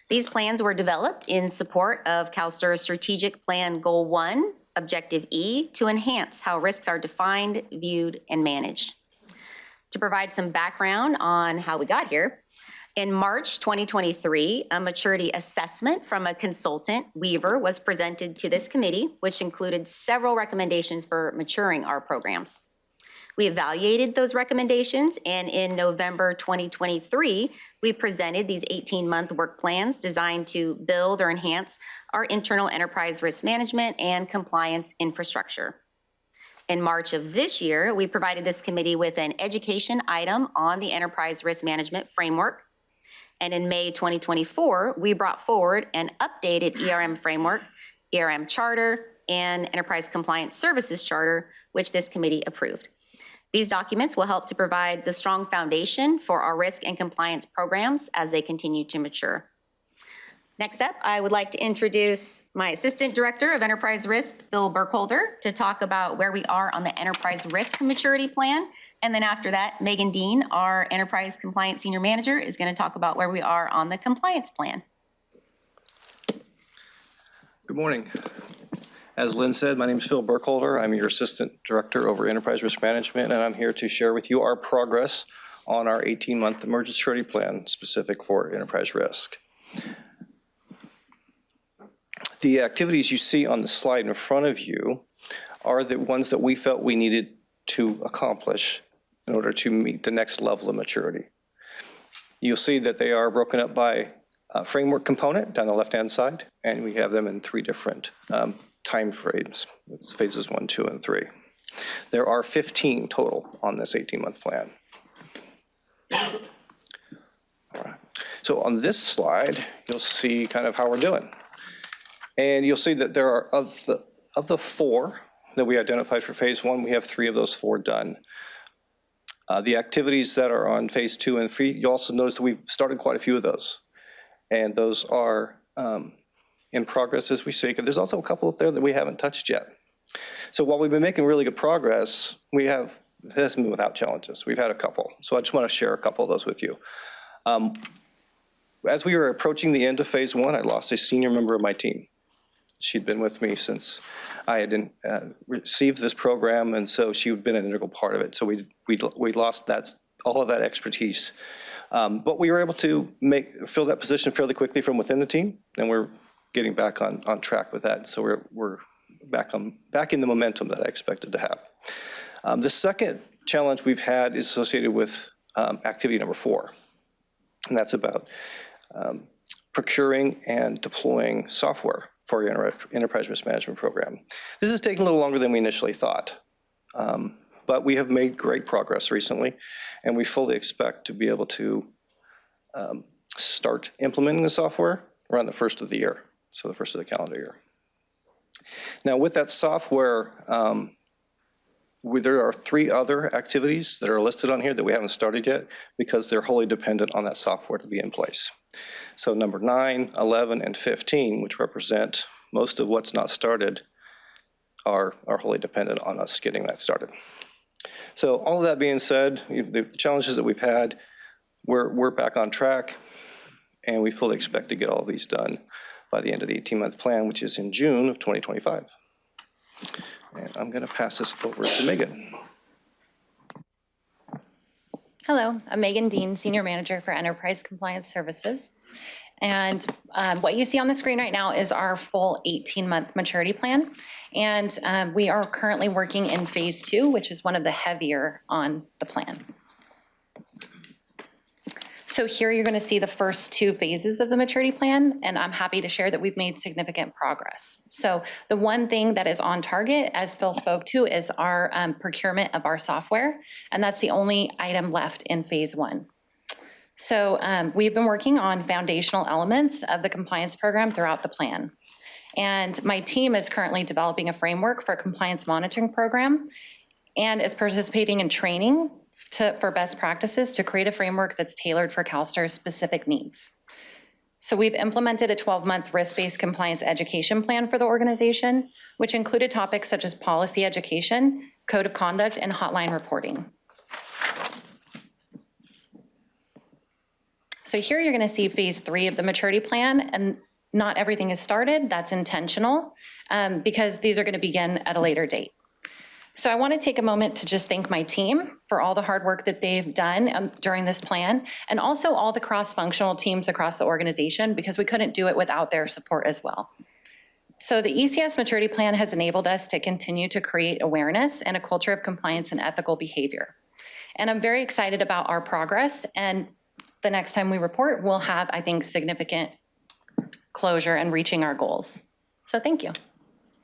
These plans were developed in support of CalSTR's Strategic Plan Goal 1, Objective E, to enhance how risks are defined, viewed, and managed. To provide some background on how we got here, in March 2023, a maturity assessment from a consultant, Weaver, was presented to this committee, which included several recommendations for maturing our programs. We evaluated those recommendations, and in November 2023, we presented these 18-month work plans designed to build or enhance our internal enterprise risk management and compliance infrastructure. In March of this year, we provided this committee with an education item on the enterprise risk management framework. And in May 2024, we brought forward an updated ERM framework, ERM charter, and enterprise compliance services charter, which this committee approved. These documents will help to provide the strong foundation for our risk and compliance programs as they continue to mature. Next up, I would like to introduce my Assistant Director of Enterprise Risk, Phil Burkholder, to talk about where we are on the Enterprise Risk Maturity Plan. And then after that, Megan Dean, our Enterprise Compliance Senior Manager, is going to talk about where we are on the Compliance Plan. Good morning. As Lynn said, my name is Phil Burkholder. I'm your Assistant Director over Enterprise Risk Management, and I'm here to share with you our progress on our 18-month emergency security plan specific for enterprise risk. The activities you see on the slide in front of you are the ones that we felt we needed to accomplish in order to meet the next level of maturity. You'll see that they are broken up by framework component down the left-hand side, and we have them in 3 different time frames. It's phases 1, 2, and 3. There are 15 total on this 18-month plan. All right. So on this slide, you'll see kind of how we're doing. And you'll see that there are, of the 4 that we identified for phase 1, we have 3 of those 4 done. The activities that are on phase 2 and 3, you also notice that we've started quite a few of those. And those are in progress as we speak. And there's also a couple up there that we haven't touched yet. So while we've been making really good progress, it hasn't been without challenges. We've had a couple. So I just want to share a couple of those with you. As we were approaching the end of phase 1, I lost a senior member of my team. She'd been with me since I had received this program, and so she had been an integral part of it. So we lost all of that expertise. But we were able to fill that position fairly quickly from within the team, and we're getting back on track with that. So we're back in the momentum that I expected to have. The second challenge we've had is associated with activity number 4, and that's about procuring and deploying software for your enterprise risk management program. This is taking a little longer than we initially thought, but we have made great progress recently, and we fully expect to be able to start implementing the software around the first of the year, so the first of the calendar year. Now, with that software, there are 3 other activities that are listed on here that we haven't started yet because they're wholly dependent on that software to be in place. So number 9, 11, and 15, which represent most of what's not started, are wholly dependent on us getting that started. So all of that being said, the challenges that we've had, we're back on track, and we fully expect to get all of these done by the end of the 18-month plan, which is in June of 2025. And I'm going to pass this over to Megan. Hello, I'm Megan Dean, Senior Manager for Enterprise Compliance Services. And what you see on the screen right now is our full 18-month maturity plan. And we are currently working in phase 2, which is one of the heavier on the plan. So here you're going to see the first 2 phases of the maturity plan, and I'm happy to share that we've made significant progress. So the one thing that is on target, as Phil spoke to, is our procurement of our software, and that's the only item left in phase 1. So we've been working on foundational elements of the compliance program throughout the plan. And my team is currently developing a framework for a compliance monitoring program and is participating in training for best practices to create a framework that's tailored for CalSTAR's specific needs. So we've implemented a 12-month risk-based compliance education plan for the organization, which included topics such as policy education, code of conduct, and hotline reporting. So here you're going to see phase 3 of the maturity plan, and not everything is started. That's intentional because these are going to begin at a later date. So I want to take a moment to just thank my team for all the hard work that they've done during this plan, and also all the cross-functional teams across the organization, because we couldn't do it without their support as well. So the ECS maturity plan has enabled us to continue to create awareness and a culture of compliance and ethical behavior. And I'm very excited about our progress, and the next time we report, we'll have, I think, significant closure and reaching our goals. So thank you.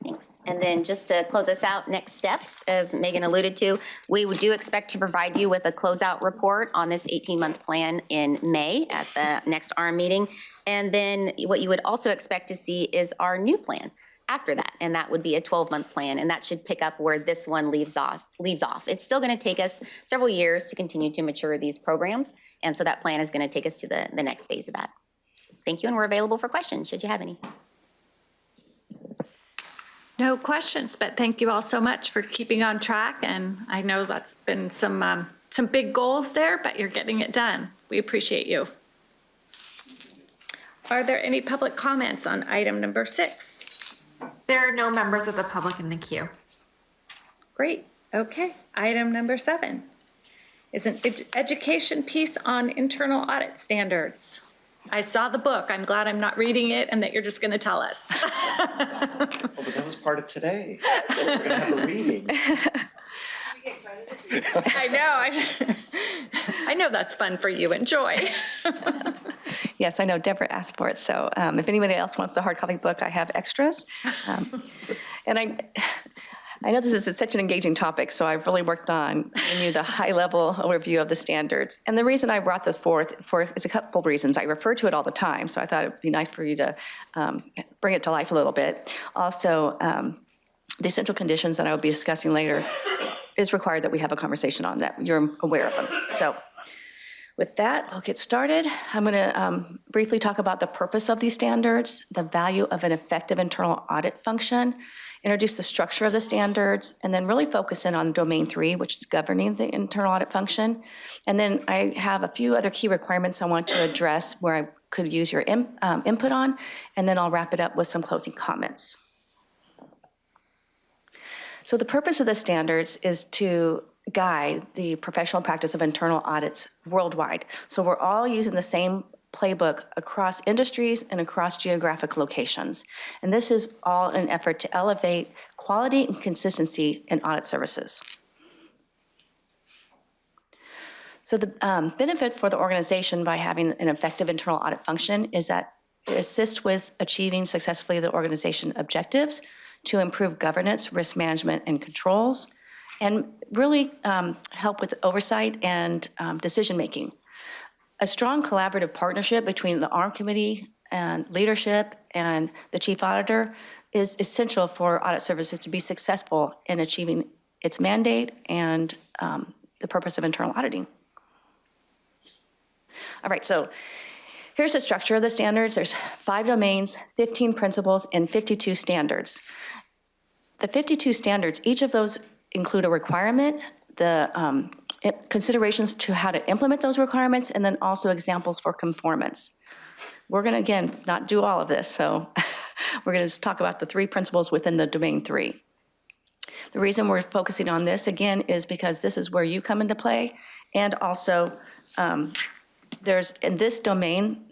Thanks. And then just to close us out, next steps, as Megan alluded to, we do expect to provide you with a closeout report on this 18-month plan in May at the next RM meeting. And then what you would also expect to see is our new plan after that, and that would be a 12-month plan, and that should pick up where this one leaves off. It's still going to take us several years to continue to mature these programs, and so that plan is going to take us to the next phase of that. Thank you, and we're available for questions, should you have any. No questions, but thank you all so much for keeping on track. And I know that's been some big goals there, but you're getting it done. We appreciate you. Are there any public comments on item number 6? There are no members of the public in the queue. Great. Okay. Item number 7 is an education piece on internal audit standards. I saw the book. I'm glad I'm not reading it and that you're just going to tell us. Oh, but that was part of today. We're going to have a reading. I know that's fun for you. Enjoy. Yes, I know Deborah asked for it, so if anybody else wants the hard copy book, I have extras. And I know this is such an engaging topic, so I've really worked on giving you the high-level overview of the standards. And the reason I brought this forth is a couple of reasons. I refer to it all the time, so I thought it'd be nice for you to bring it to life a little bit. Also, the essential conditions that I will be discussing later is required that we have a conversation on that. You're aware of them. So with that, I'll get started. I'm going to briefly talk about the purpose of these standards, the value of an effective internal audit function, introduce the structure of the standards, and then really focus in on domain 3, which is governing the internal audit function. And then I have a few other key requirements I want to address where I could use your input on, and then I'll wrap it up with some closing comments. So the purpose of the standards is to guide the professional practice of internal audits worldwide. So we're all using the same playbook across industries and across geographic locations. And this is all an effort to elevate quality and consistency in audit services. So the benefit for the organization by having an effective internal audit function is that it assists with achieving successfully the organization objectives to improve governance, risk management, and controls, and really help with oversight and decision-making. A strong collaborative partnership between the ARM Committee and leadership and the Chief Auditor is essential for audit services to be successful in achieving its mandate and the purpose of internal auditing. All right, so here's the structure of the standards. There's 5 domains, 15 principles, and 52 standards. The 52 standards, each of those include a requirement, the considerations to how to implement those requirements, and then also examples for conformance. We're going to, again, not do all of this, so we're going to just talk about the 3 principles within the domain 3. The reason we're focusing on this, again, is because this is where you come into play, and also there's, in this domain,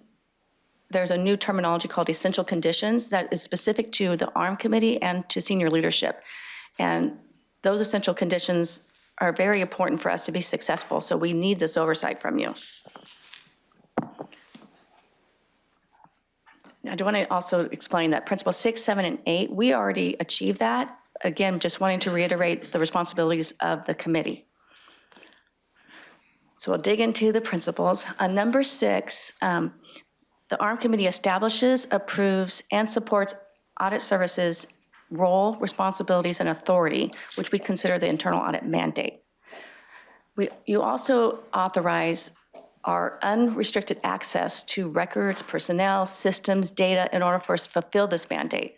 there's a new terminology called essential conditions that is specific to the ARM Committee and to senior leadership. And those essential conditions are very important for us to be successful, so we need this oversight from you. I do want to also explain that Principle 6, 7, and 8, we already achieved that. Again, just wanting to reiterate the responsibilities of the committee. So we'll dig into the principles. On number 6, the ARM Committee establishes, approves, and supports audit services role, responsibilities, and authority, which we consider the internal audit mandate. You also authorize our unrestricted access to records, personnel, systems, data in order for us to fulfill this mandate.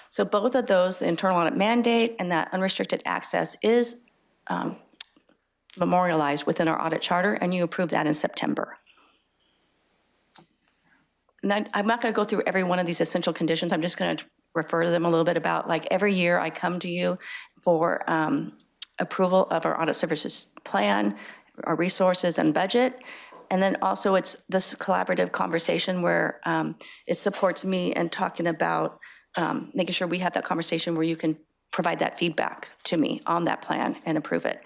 So both of those, the internal audit mandate and that unrestricted access, is memorialized within our audit charter, and you approved that in September. And I'm not going to go through every one of these essential conditions. I'm just going to refer to them a little bit about, like, every year I come to you for approval of our audit services plan, our resources and budget. And then also it's this collaborative conversation where it supports me in talking about making sure we have that conversation where you can provide that feedback to me on that plan and approve it.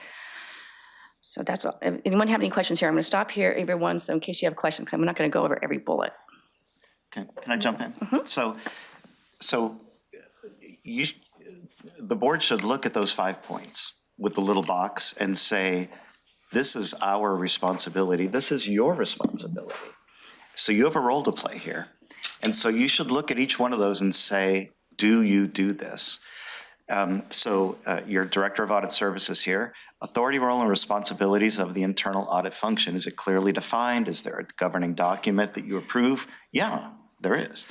So that's all. If anyone have any questions here, I'm going to stop here, everyone, so in case you have questions, I'm not going to go over every bullet. Can I jump in? Mm-hmm. So the board should look at those 5 points with the little box and say, this is our responsibility. This is your responsibility. So you have a role to play here. And so you should look at each one of those and say, do you do this? So your Director of Audit Services here, authority, role, and responsibilities of the internal audit function. Is it clearly defined? Is there a governing document that you approve? Yeah, there is.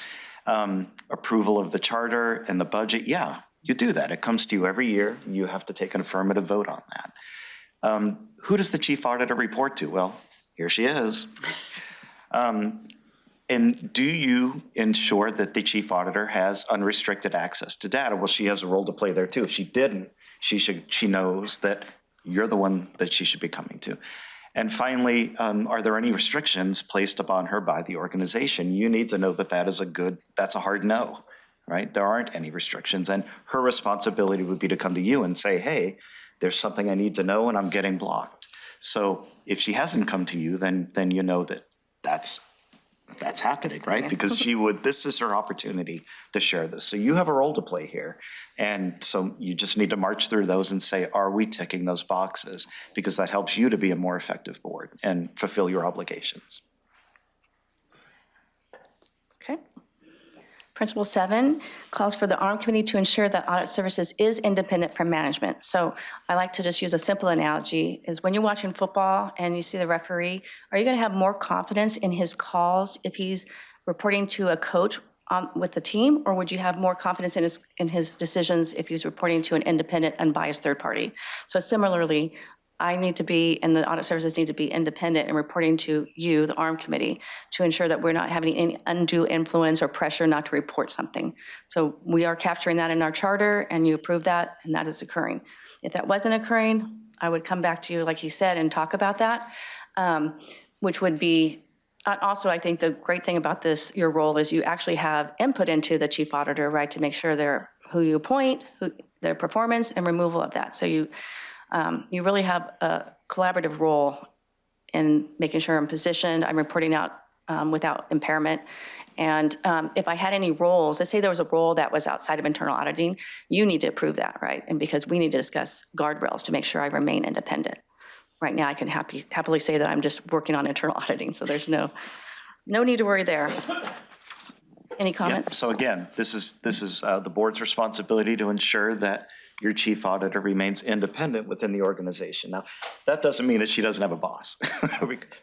Approval of the charter and the budget? Yeah, you do that. It comes to you every year. You have to take an affirmative vote on that. Who does the chief auditor report to? Well, here she is. And do you ensure that the chief auditor has unrestricted access to data? Well, she has a role to play there too. If she didn't, she knows that you're the one that she should be coming to. And finally, are there any restrictions placed upon her by the organization? You need to know that that's a hard no, right? There aren't any restrictions. And her responsibility would be to come to you and say, hey, there's something I need to know and I'm getting blocked. So if she hasn't come to you, then you know that that's happening, right? Because this is her opportunity to share this. So you have a role to play here. And so you just need to march through those and say, are we ticking those boxes? Because that helps you to be a more effective board and fulfill your obligations. Okay. Principle 7 calls for the ARM committee to ensure that audit services is independent from management. So I like to just use a simple analogy is when you're watching football and you see the referee, are you going to have more confidence in his calls if he's reporting to a coach with the team, or would you have more confidence in his decisions if he's reporting to an independent, unbiased third party? So similarly, I need to be, and the audit services need to be independent in reporting to you, the ARM committee, to ensure that we're not having any undue influence or pressure not to report something. So we are capturing that in our charter, and you approve that, and that is occurring. If that wasn't occurring, I would come back to you, like he said, and talk about that, which would be, also, I think the great thing about this, your role, is you actually have input into the chief auditor, right, to make sure who you appoint, their performance, and removal of that. So you really have a collaborative role in making sure I'm positioned, I'm reporting out without impairment. And if I had any roles, let's say there was a role that was outside of internal auditing, you need to approve that, right? And because we need to discuss guardrails to make sure I remain independent. Right now, I can happily say that I'm just working on internal auditing, so there's no need to worry there. Any comments? Yeah, so again, this is the board's responsibility to ensure that your chief auditor remains independent within the organization. Now, that doesn't mean that she doesn't have a boss,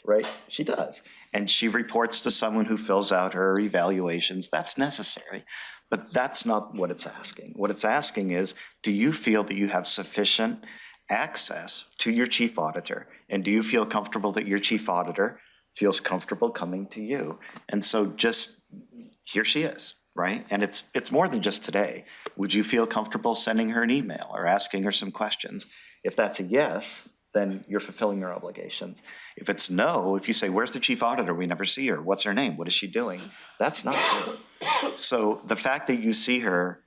right? She does. And she reports to someone who fills out her evaluations. That's necessary. But that's not what it's asking. What it's asking is, do you feel that you have sufficient access to your chief auditor? And do you feel comfortable that your chief auditor feels comfortable coming to you? And so just, here she is, right? And it's more than just today. Would you feel comfortable sending her an email or asking her some questions? If that's a yes, then you're fulfilling your obligations. If it's no, if you say, where's the chief auditor? We never see her. What's her name? What is she doing? That's not good. So the fact that you see her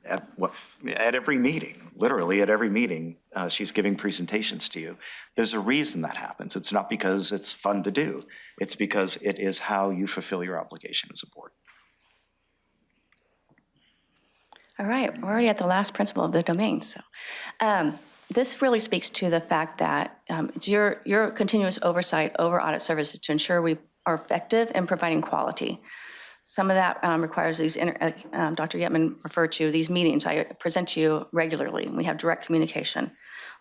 at every meeting, literally at every meeting, she's giving presentations to you. There's a reason that happens. It's not because it's fun to do. It's because it is how you fulfill your obligation as a board. All right, we're already at the last principle of the domain. So this really speaks to the fact that it's your continuous oversight over audit services to ensure we are effective in providing quality. Some of that requires these, Dr. Yetman referred to, these meetings. I present to you regularly. We have direct communication.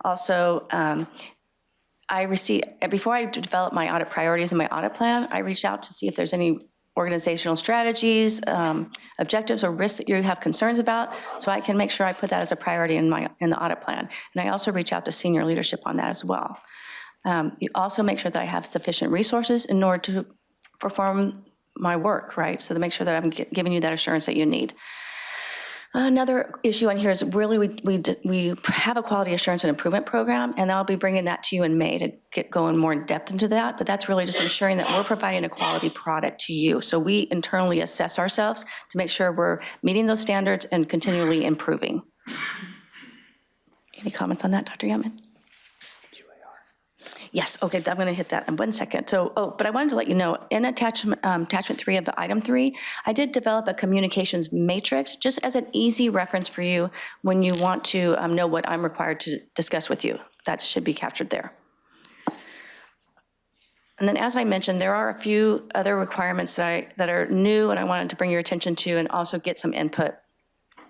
Also, before I develop my audit priorities and my audit plan, I reach out to see if there's any organizational strategies, objectives, or risks that you have concerns about, so I can make sure I put that as a priority in the audit plan. And I also reach out to senior leadership on that as well. You also make sure that I have sufficient resources in order to perform my work, right? So to make sure that I'm giving you that assurance that you need. Another issue on here is really we have a quality assurance and improvement program, and I'll be bringing that to you in May to get going more in depth into that. But that's really just ensuring that we're providing a quality product to you. So we internally assess ourselves to make sure we're meeting those standards and continually improving. Any comments on that, Dr. Yetman? Yes, okay, I'm going to hit that in 1 second. So, but I wanted to let you know, in attachment 3 of the item 3, I did develop a communications matrix just as an easy reference for you when you want to know what I'm required to discuss with you. That should be captured there. And then, as I mentioned, there are a few other requirements that are new and I wanted to bring your attention to and also get some input.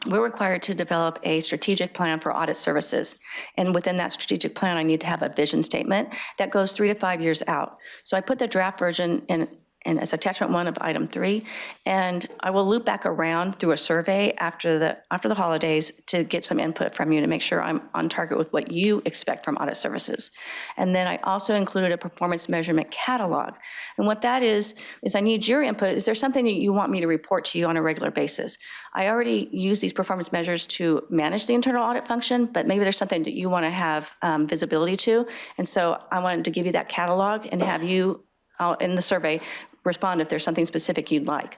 We're required to develop a strategic plan for audit services. And within that strategic plan, I need to have a vision statement that goes 3 to 5 years out. So I put the draft version in as attachment 1 of item 3, and I will loop back around through a survey after the holidays to get some input from you to make sure I'm on target with what you expect from audit services. And then I also included a performance measurement catalog. And what that is I need your input. Is there something that you want me to report to you on a regular basis? I already use these performance measures to manage the internal audit function, but maybe there's something that you want to have visibility to. And so I wanted to give you that catalog and have you in the survey respond if there's something specific you'd like.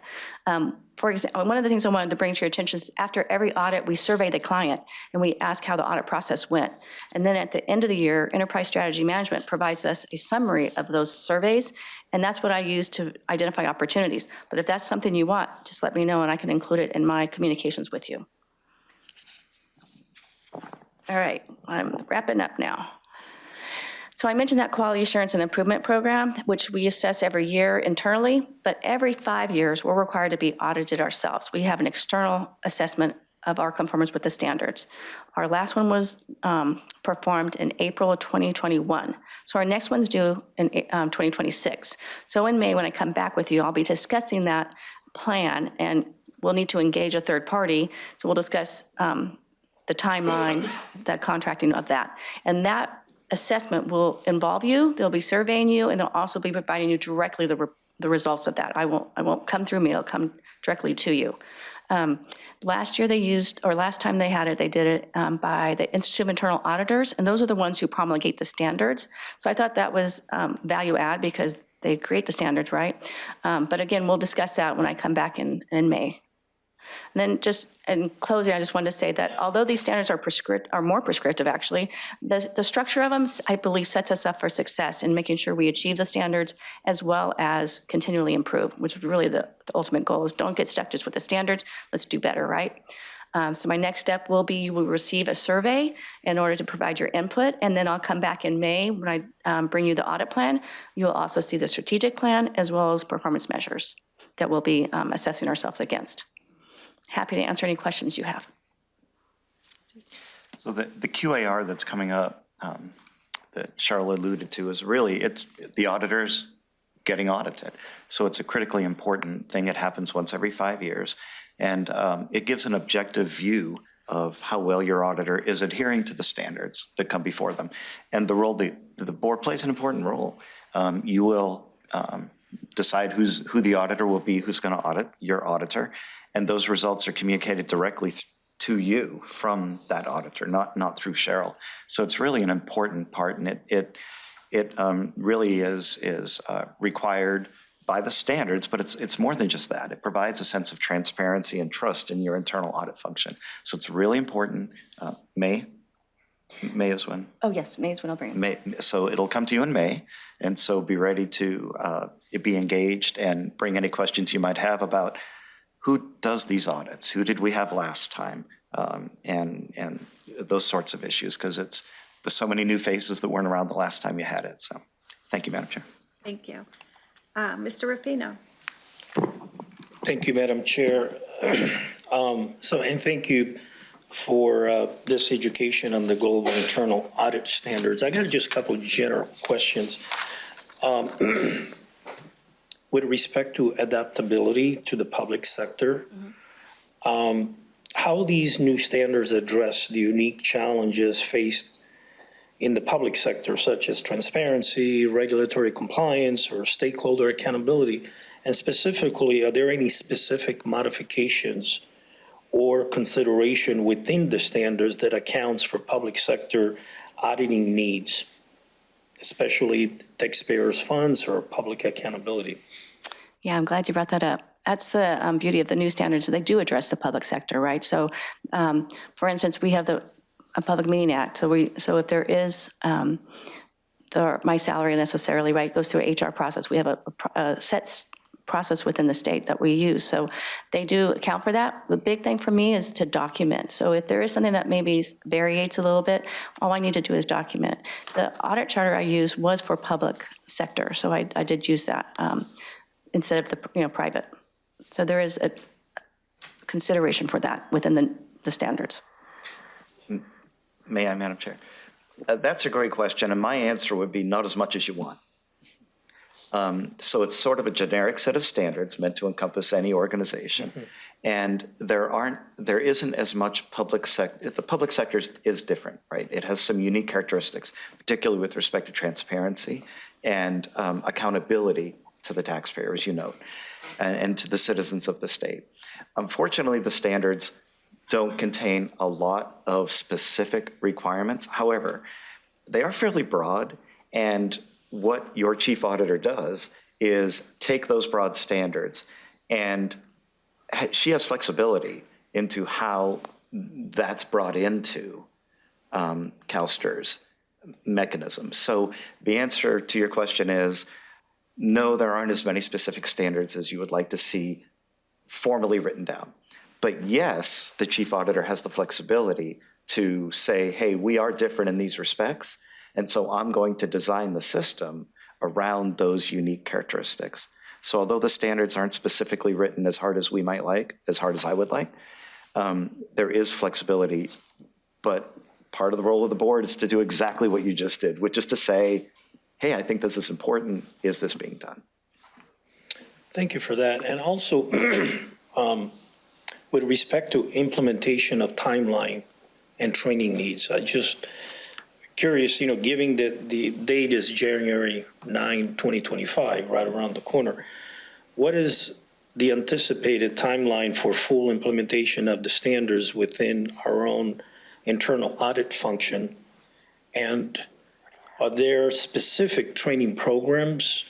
For example, one of the things I wanted to bring to your attention is after every audit, we survey the client and we ask how the audit process went. And then at the end of the year, Enterprise Strategy Management provides us a summary of those surveys, and that's what I use to identify opportunities. But if that's something you want, just let me know and I can include it in my communications with you. All right, I'm wrapping up now. So I mentioned that quality assurance and improvement program, which we assess every year internally, but every 5 years, we're required to be audited ourselves. We have an external assessment of our conformance with the standards. Our last one was performed in April of 2021. So our next one's due in 2026. So in May, when I come back with you, I'll be discussing that plan, and we'll need to engage a third party. So we'll discuss the timeline, the contracting of that. And that assessment will involve you, they'll be surveying you, and they'll also be providing you directly the results of that. I won't come through me, it'll come directly to you. Last year last time they had it, they did it by the Institute of Internal Auditors, and those are the ones who promulgate the standards. So I thought that was value add because they create the standards, right? But again, we'll discuss that when I come back in May. And then just in closing, I just wanted to say that although these standards are more prescriptive, actually, the structure of them, I believe, sets us up for success in making sure we achieve the standards as well as continually improve, which is really the ultimate goal is don't get stuck just with the standards, let's do better, right? So my next step will be you will receive a survey in order to provide your input, and then I'll come back in May when I bring you the audit plan. You'll also see the strategic plan as well as performance measures that we'll be assessing ourselves against. Happy to answer any questions you have. So the QAR that's coming up that Charlotte alluded to is really, it's the auditors getting audited. So it's a critically important thing. It happens once every 5 years. And it gives an objective view of how well your auditor is adhering to the standards that come before them. And the role, the board plays an important role. You will decide who the auditor will be, who's going to audit your auditor. And those results are communicated directly to you from that auditor, not through Cheryl. So it's really an important part, and it really is required by the standards, but it's more than just that. It provides a sense of transparency and trust in your internal audit function. So it's really important. May is when? Oh, yes, May is when I'll bring it. May, so it'll come to you in May, and so be ready to be engaged and bring any questions you might have about who does these audits? Who did we have last time? And those sorts of issues, because there's so many new faces that weren't around the last time you had it. So thank you, Madam Chair. Thank you. Mr. Ruffino. Thank you, Madam Chair. And thank you for this education on the global internal audit standards. I got just a couple of general questions. With respect to adaptability to the public sector, how these new standards address the unique challenges faced in the public sector, such as transparency, regulatory compliance, or stakeholder accountability? And specifically, are there any specific modifications or consideration within the standards that accounts for public sector auditing needs, especially taxpayers' funds or public accountability? Yeah, I'm glad you brought that up. That's the beauty of the new standards. So they do address the public sector, right? So, for instance, we have a Public Meeting Act. So if there is my salary necessarily, right, goes through an HR process. We have a set process within the state that we use. So they do account for that. The big thing for me is to document. So if there is something that maybe variates a little bit, all I need to do is document. The audit charter I used was for public sector, so I did use that instead of the private. So there is a consideration for that within the standards. May I, Madam Chair? That's a great question, and my answer would be not as much as you want. So it's sort of a generic set of standards meant to encompass any organization. And there isn't as much public sector. The public sector is different, right? It has some unique characteristics, particularly with respect to transparency and accountability to the taxpayer, as you note, and to the citizens of the state. Unfortunately, the standards don't contain a lot of specific requirements. However, they are fairly broad, and what your chief auditor does is take those broad standards, and she has flexibility into how that's brought into CalSTRS mechanism. So the answer to your question is, no, there aren't as many specific standards as you would like to see formally written down. But yes, the chief auditor has the flexibility to say, hey, we are different in these respects, and so I'm going to design the system around those unique characteristics. So although the standards aren't specifically written as hard as we might like, as hard as I would like, there is flexibility. But part of the role of the board is to do exactly what you just did, which is to say, hey, I think this is important. Is this being done? Thank you for that. And also, with respect to implementation of timeline and training needs, I just curious, given that the date is January 9, 2025, right around the corner, what is the anticipated timeline for full implementation of the standards within our own internal audit function? And are there specific training programs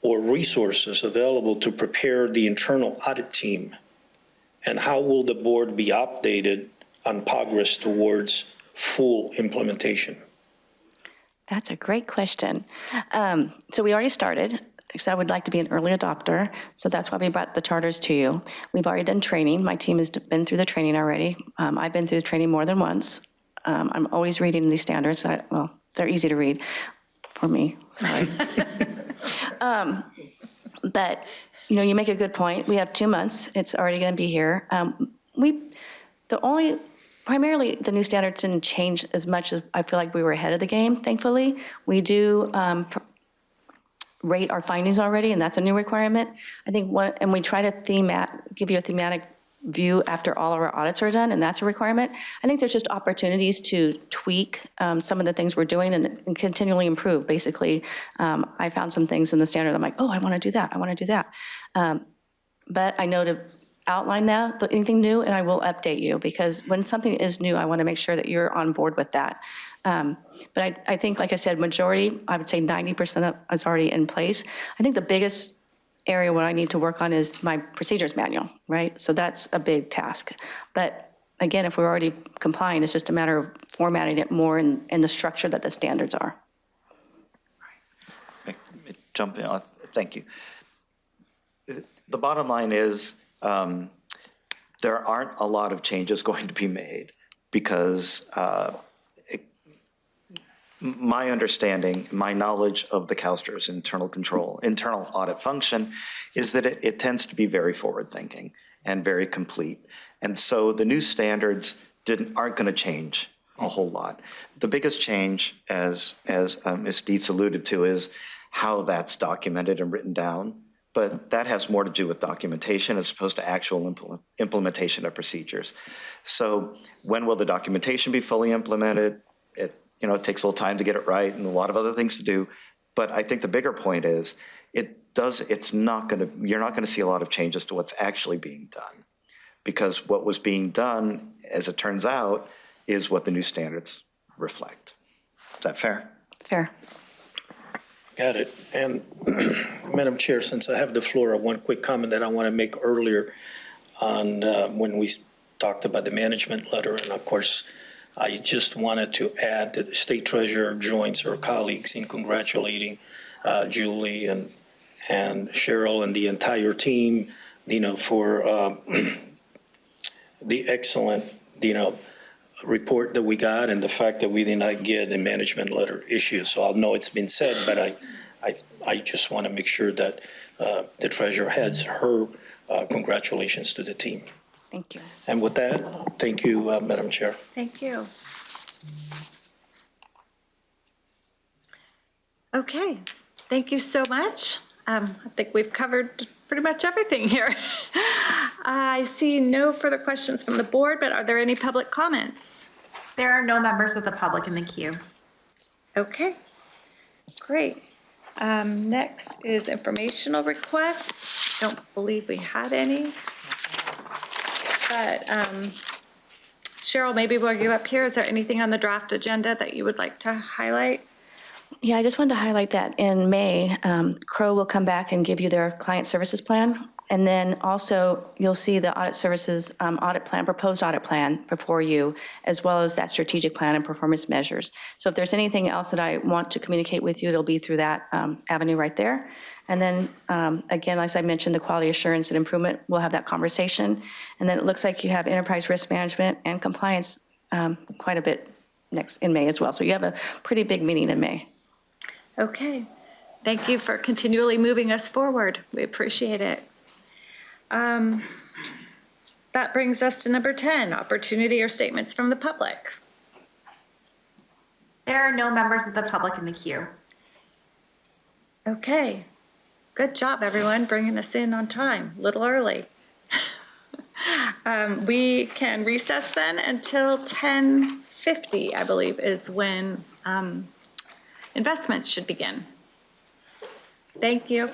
or resources available to prepare the internal audit team? And how will the board be updated on progress towards full implementation? That's a great question. So we already started, because I would like to be an early adopter. So that's why we brought the charters to you. We've already done training. My team has been through the training already. I've been through the training more than once. I'm always reading these standards. Well, they're easy to read for me, sorry. But, you make a good point. We have 2 months. It's already going to be here. Primarily, the new standards didn't change as much as I feel like we were ahead of the game, thankfully. We do rate our findings already, and that's a new requirement. I think and we try to give you a thematic view after all of our audits are done, and that's a requirement. I think there's just opportunities to tweak some of the things we're doing and continually improve. Basically, I found some things in the standard. I'm like, oh, I want to do that. I want to do that. But I know to outline that, anything new, and I will update you, because when something is new, I want to make sure that you're on board with that. But I think, like I said, majority, I would say 90% is already in place. I think the biggest area where I need to work on is my procedures manual, right? So that's a big task. But again, if we're already complying, it's just a matter of formatting it more in the structure that the standards are. Jump in. Thank you. The bottom line is there aren't a lot of changes going to be made, because my understanding, my knowledge of the CalSTRS internal audit function is that it tends to be very forward-thinking and very complete. And so the new standards aren't going to change a whole lot. The biggest change, as Ms. Dietz alluded to, is how that's documented and written down. But that has more to do with documentation as opposed to actual implementation of procedures. So when will the documentation be fully implemented? It takes a little time to get it right and a lot of other things to do. But I think the bigger point is you're not going to see a lot of changes to what's actually being done, because what was being done, as it turns out, is what the new standards reflect. Is that fair? Fair. Got it. And Madam Chair, since I have the floor, one quick comment that I want to make earlier on when we talked about the management letter. And of course, I just wanted to add that the State Treasurer joins her colleagues in congratulating Julie and and Cheryl and the entire team, for the excellent, report that we got and the fact that we did not get a management letter issue. So I know it's been said, but I just want to make sure that the treasurer has her congratulations to the team. Thank you. And with that, thank you, Madam Chair. Thank you. Okay, thank you so much. I think we've covered pretty much everything here. I see no further questions from the board, but are there any public comments? There are no members of the public in the queue. Okay, great. Next is informational requests. Don't believe we had any. But Cheryl, maybe while you're up here, is there anything on the draft agenda that you would like to highlight? Yeah, I just wanted to highlight that in May, Crow will come back and give you their client services plan. And then also you'll see the audit services audit plan, proposed audit plan before you, as well as that strategic plan and performance measures. So if there's anything else that I want to communicate with you, it'll be through that avenue right there. And then again, as I mentioned, the quality assurance and improvement, we'll have that conversation. And then it looks like you have enterprise risk management and compliance quite a bit next in May as well. So you have a pretty big meeting in May. Okay, thank you for continually moving us forward. We appreciate it. That brings us to number 10, opportunity or statements from the public. There are no members of the public in the queue. Okay, good job, everyone, bringing us in on time, a little early. We can recess then until 10:50, I believe, is when investments should begin. Thank you.